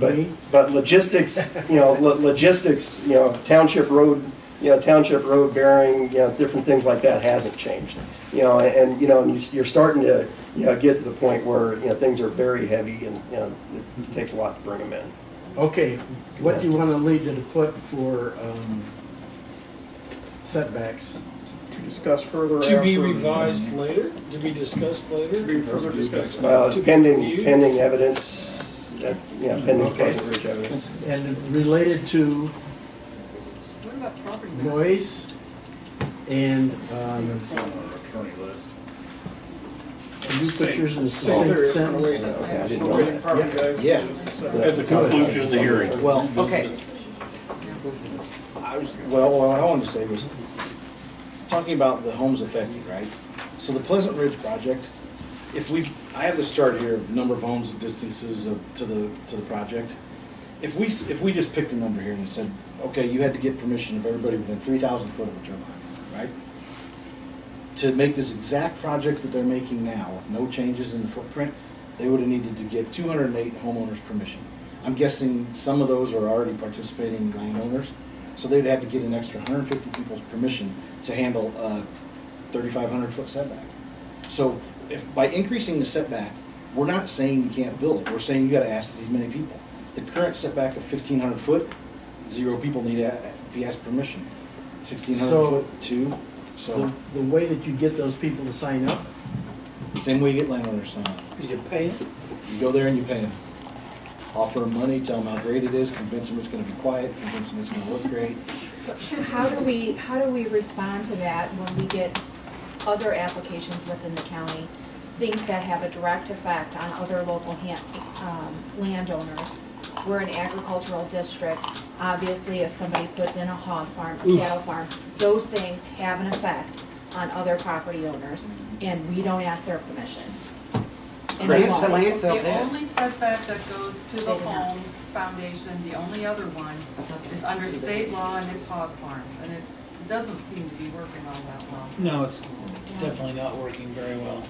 but logistics, you know, logistics, you know, township road bearing, you know, different things like that hasn't changed. You know, and you know, you're starting to, you know, get to the point where, you know, things are very heavy, and you know, it takes a lot to bring them in. Okay, what do you want to lead to put for setbacks? To discuss further To be after- revised later, to be discussed later? To be further discussed. Pending evidence, yeah, pending Pleasant Ridge evidence. And related to What about property values? noise and It's on our attorney list. new pictures in succinct sentence. Okay, I didn't know that. Yeah. At the conclusion of the hearing. Well, okay. What I wanted to say was, talking about the homes affected, right? So the Pleasant Ridge project, I have this chart here of number of homes and distances to the project. If we just picked a number here and said, okay, you had to get permission of everybody within 3,000 foot of a turbine, right? To make this exact project that they're making now, with no changes in the footprint, they would have needed to get 208 homeowners' permission. I'm guessing some of those are already participating landowners, so they'd have to get an extra 150 people's permission to handle a 3,500 foot setback. So if by increasing the setback, we're not saying you can't build it, we're saying you gotta ask these many people. The current setback of 1,500 foot, 0 people need to be asked permission. 1,600 So- foot, 2. So The way that you get those people to sign up, same way you get landowners signed up. You pay it? You go there and you pay them. Offer them money, tell them how great it is, convince them it's gonna be quiet, convince them it's gonna look great. How do we respond to that when we get other applications within the county, things that have a direct effect on other local landowners? We're an agricultural district. Obviously, if somebody puts in a hog farm, a cattle farm, those things have an effect on other property owners, and we don't ask their permission. And they Grants the won't. landfill The did. only setback that goes to the They did not. homes foundation, the only other one, is under state law and it's hog farms, and it doesn't seem to be working all that well. No, it's definitely not working very well.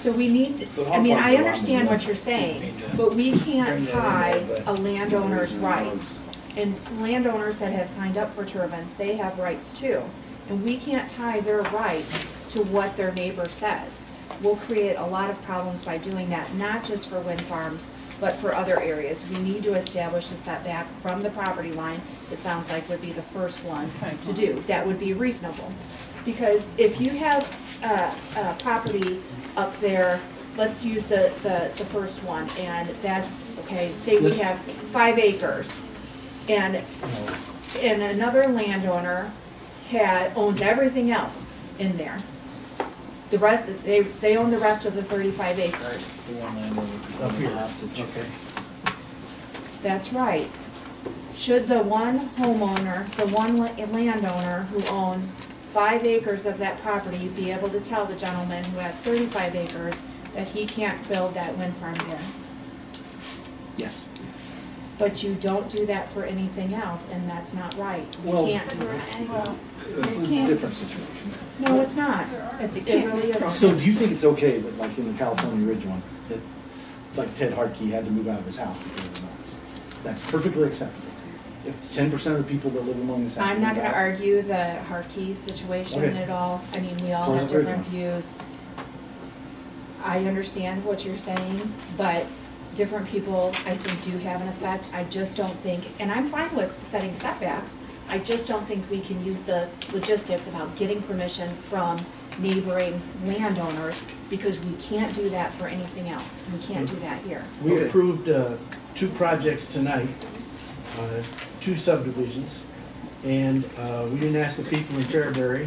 So we need, to- I mean, I understand what you're saying, but we can't tie a landowner's rights. And landowners that have signed up for turbines, they have rights too. And we can't tie their rights to what their neighbor says. We'll create a lot of problems by doing that, not just for wind farms, but for other areas. We need to establish a setback from the property line, it sounds like would be the first one to do. That would be reasonable. Because if you have a property up there, let's use the first one, and that's, okay, say we have 5 acres, and another landowner owns everything else in there. The rest, they own the rest of the 35 acres. The one landowner Up here. hostage. Okay. That's right. Should the one homeowner, the one landowner who owns 5 acres of that property be able to tell the gentleman who has 35 acres that he can't build that wind farm there? Yes. But you don't do that for anything else, and that's not right. We Well- can't do that. This is a different situation. No, it's not. It really isn't. So do you think it's okay that, like in the California Ridge one, that like Ted Hartke had to move out of his house because of the noise? That's perfectly acceptable to you. If 10% of the people that live among us have to I'm not move gonna out- argue the Harkey situation Okay. at all. I mean, we all Close have the bridge different views. I understand what you're saying, but different people, I think, do have an effect. I just don't think, and I'm fine with setting setbacks, I just don't think we can use the logistics about getting permission from neighboring landowners, because we can't do that for anything else. We can't do that here. We approved 2 projects tonight, 2 subdivisions, and we didn't ask the people in Fairbury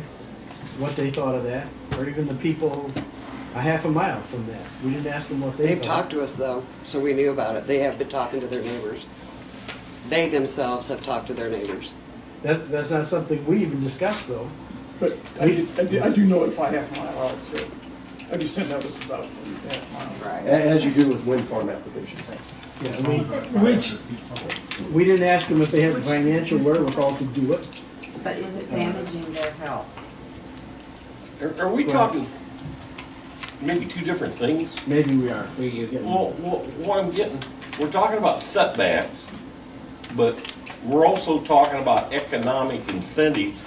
what they thought of that, or even the people a half a mile from that. We didn't ask them what they They've thought. talked to us though, so we knew about it. They have been talking to their neighbors. They themselves have talked to their neighbors. That's not something we even discussed though. But I do notify half a mile out too. I do send notices out at least half a mile. As you do with wind farm applications. Yeah, we didn't ask them if they had the financial wherewithal to do it. But is it damaging their health? Are we talking maybe 2 different things? Maybe we are. Maybe Well, what I'm getting, we're talking about setbacks, but we're also talking about economic incentives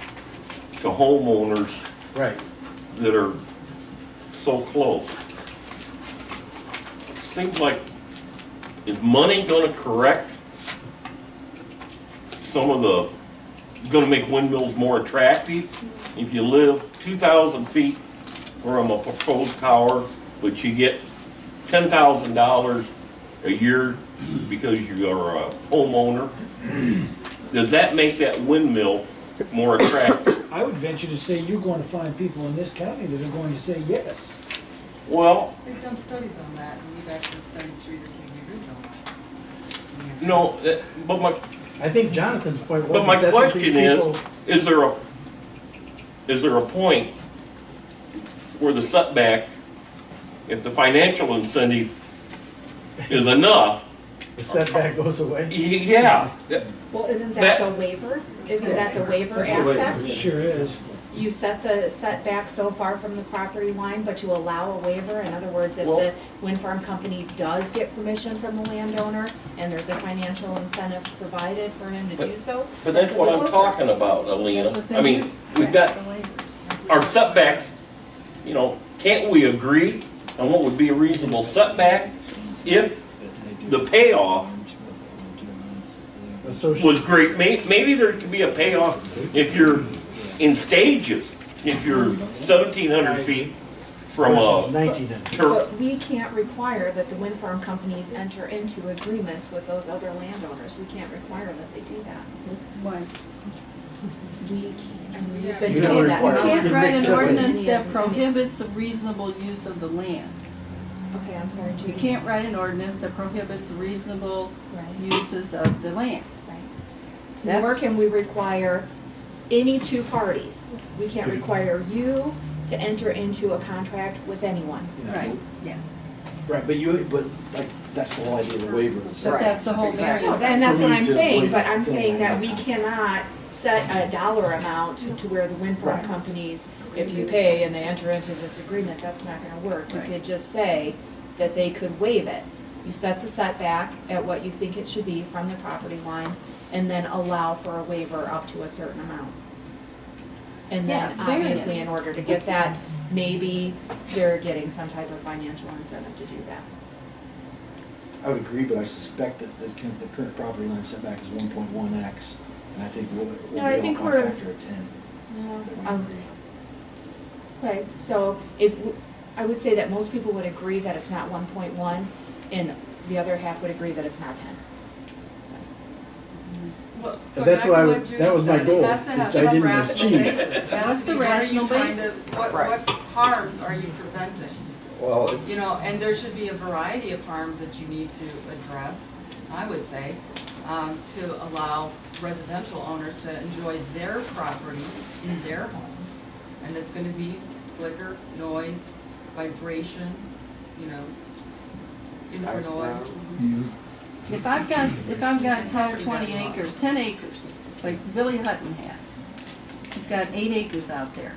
to homeowners right. that are so close. Seems like, is money gonna correct some of the, gonna make windmills more attractive? If you live 2,000 feet from a proposed tower, but you get $10,000 a year because you're a homeowner, does that make that windmill more attractive? I would venture to say you're going to find people in this county that are going to say yes. Well, They've done studies on that, and we've actually studied Streeter County Ridge on that. no, but my, I think Jonathan's point was. but my that that's what question these people- is there a point where the setback, if the financial incentive is enough, the setback goes away? Yeah. Well, isn't that the waiver? Isn't that the waiver aspect? It sure is. You set the setback so far from the property line, but you allow a waiver. In other words, if Well- the wind farm company does get permission from the landowner and there's a financial incentive provided for him to do so. But that's what I'm talking about, Alina. I mean, we've got our setbacks, you know, can't we agree on what would be a reasonable setback if the payoff was great? Maybe there could be a payoff if you're in stages, if you're 1,700 feet from a But we can't require that the wind farm companies enter into agreements with those other landowners. We can't require that they do that. Why? We, I mean, we've been You doing that. can't write an ordinance that prohibits a reasonable use of the land. Okay, I'm sorry, You Judy. can't write an ordinance that prohibits reasonable uses of the land. Nor can we require any 2 parties. We can't require you to enter into a contract with anyone. Right, yeah. Right, but like, that's the whole idea of the waiver. But that's the whole Well, variance. and that's For what me I'm to saying, avoid but I'm that. saying that we cannot set a dollar amount to where the wind farm Right. companies, if you pay and they enter into this agreement, that's not gonna work. You could just say that they could waive it. You set the setback at what you think it should be from the property lines, and then allow for a waiver up to a certain amount. And then Yeah, obviously, variance. in order to get that, maybe they're getting some type of financial incentive to do that. I would agree, but I suspect that the current property line setback is 1.1x, and I think we'll be No, I off think by we're- a factor of 10. Okay, so I would say that most people would agree that it's not 1.1, and the other half would agree that it's not 10. So, Well, And that's back why to I what would- Judy that was my said, goal, It has to have which I some didn't rational achieve. basis. It has What's to the be, what are rational you trying to, basis? what harms are you preventing? Well, You know, and there should be a variety of harms that you need to address, I would say, to allow residential owners to enjoy their property in their homes. And it's gonna be flicker, noise, vibration, you know, infranoise. If I've got 10 or 20 acres, 10 acres, like Billy Hutton has, he's got 8 acres out there.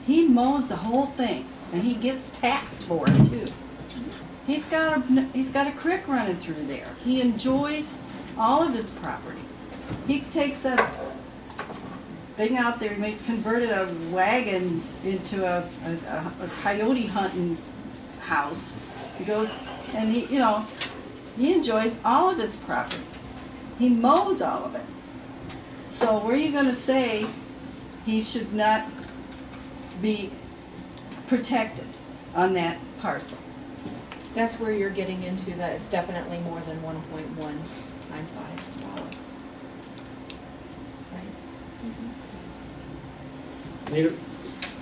He mows the whole thing, and he gets taxed for it too. He's got a creek running through there. He enjoys all of his property. He takes a thing out there, he may converted a wagon into a coyote hunting house. He goes, and he, you know, he enjoys all of his property. He mows all of it. So where are you gonna say he should not be protected on that parcel? that's where you're getting into that it's definitely more than 1.1 times 5. Nita,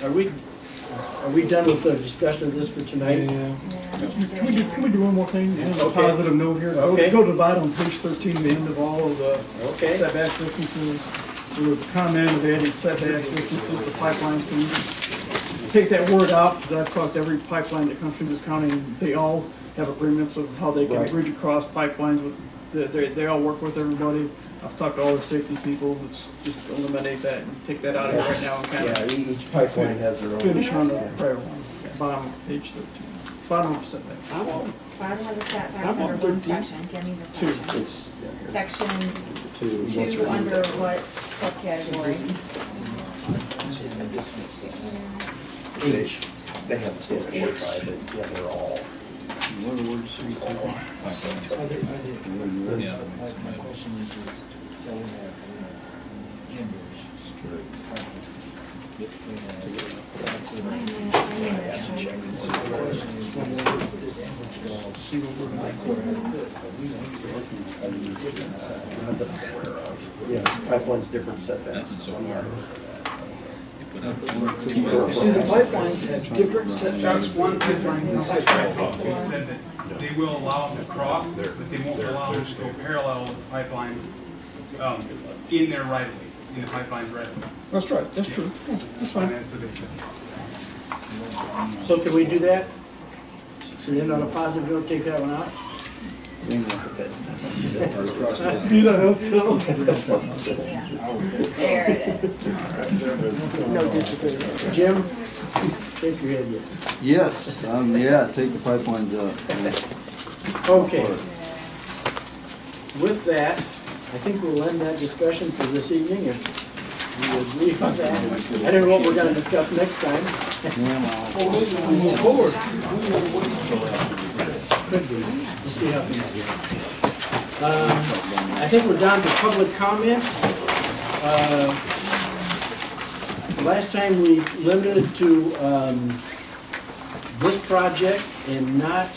are we done with the discussion of this for tonight? Can we do one more thing, on a Okay. positive note here? Okay. Go to the bottom, page 13, the end of all of the Okay. setback distances. There was a comment of adding setback distances to pipelines. Can you just take that word out? Because I've talked to every pipeline that comes through this county, and they all have agreements of how they can Right. bridge across pipelines with, they all work with everybody. I've talked to all the safety people, let's just eliminate that and take that out of here right now and kind Yeah, of each pipeline has their own. finish on the Yeah. prior one, bottom of page 13, bottom of setback. Bottom of the setbacks I'm on under one 13. section, give me the Two. section. It's, yeah, here. Section Two. 2 under what subcategory? H. They have the standard 45, but yeah, they're all. What are the words you My question is, so we have embers. Yeah, pipeline's different setbacks. See, the pipelines have different setbacks, one different setback. It said that they will allow them to cross, but they won't allow them to go parallel with the pipeline, in their right of way, in the pipeline's right of way. That's right, that's true. Yeah, that's fine. And that's what they said. So can we do that? So then on a positive note, take that one out? You don't hope so? There it is. No disagreement. Jim, shake your head yes. Yes, yeah, take the pipelines out. Okay. With that, I think we'll end that discussion for this evening, if you agree with that. I don't know what we're gonna discuss next time. Move forward. Could be, we'll see how things go. I think we're down to public comment. Last time we limited it to this project and not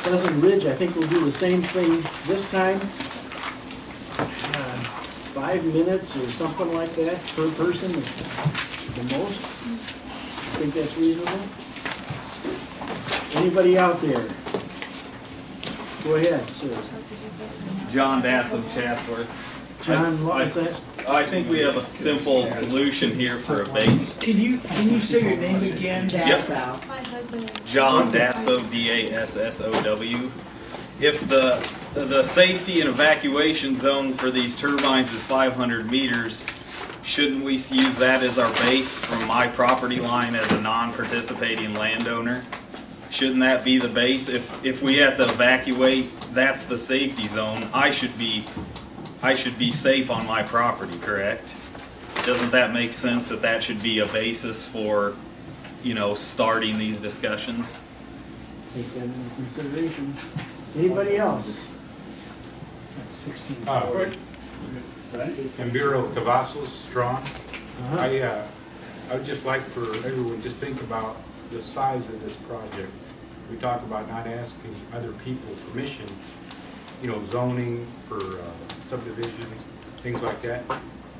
Pleasant Ridge. I think we'll do the same thing this time. 5 minutes or something like that per person, the most. I think that's reasonable. Anybody out there? Go ahead, sir. John Dassam, Chatsworth. John, what was that? I think we have a simple solution here for a base. Can you say your name again? Yep. My husband. John Dassow, D-A-S-S-O-W. If the the safety and evacuation zone for these turbines is 500 meters. Shouldn't we use that as our base from my property line as a non-participating landowner? Shouldn't that be the base? If we have to evacuate, that's the safety zone. I should be safe on my property, correct? Doesn't that make sense that that should be a basis for, you know, starting these discussions? Take that into consideration. Anybody else? That's 16. And Bureau Cavazos, Strawn. I would just like for everyone just think about the size of this project. We talk about not asking other people permission, you know, zoning for subdivisions, things like that.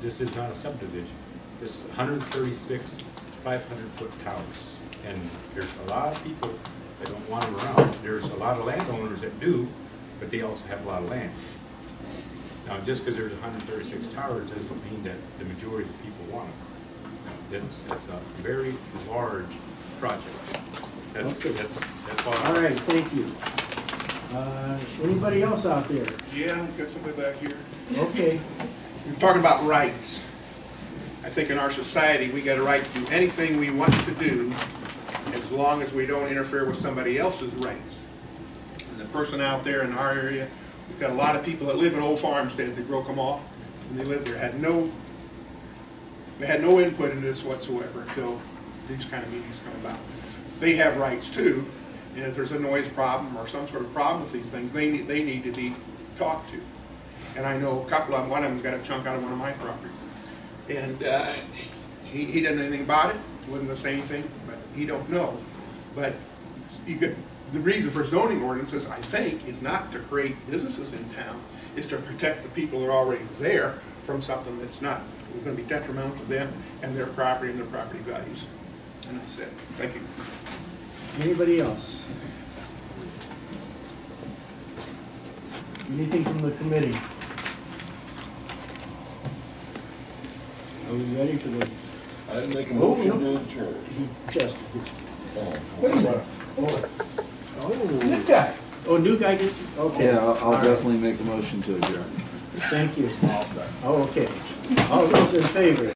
This is not a subdivision. This is 136 500-foot towers. And there's a lot of people that don't want them around. There's a lot of landowners that do, but they also have a lot of land. Now, just because there's 136 towers doesn't mean that the majority of the people want them. No, that's a very large project. That's all. All right, thank you. Anybody else out there? Yeah, got somebody back here. Okay. We're talking about rights. I think in our society, we got a right to do anything we want to do as long as we don't interfere with somebody else's rights. And the person out there in our area, we've got a lot of people that live in old farmsteads. They broke them off and they lived there. They had no input in this whatsoever until these kind of meetings come about. They have rights too, and if there's a noise problem or some sort of problem with these things, they need to be talked to. And I know a couple of them, one of them's got a chunk out of one of my properties. And he doesn't know anything about it, wouldn't say anything, but he don't know. But the reason for zoning ordinances, I think, is not to create businesses in town, is to protect the people that are already there from something that's not going to be detrimental to them and their property and their property values. And that's it. Thank you. Anybody else? Anything from the committee? Are we ready for the? I'd make a motion to adjourn. He just. Wait a minute. New guy. Oh, new guy just, okay. Yeah, I'll All definitely make a motion to adjourn. Thank you. Oh, okay. All those in favor?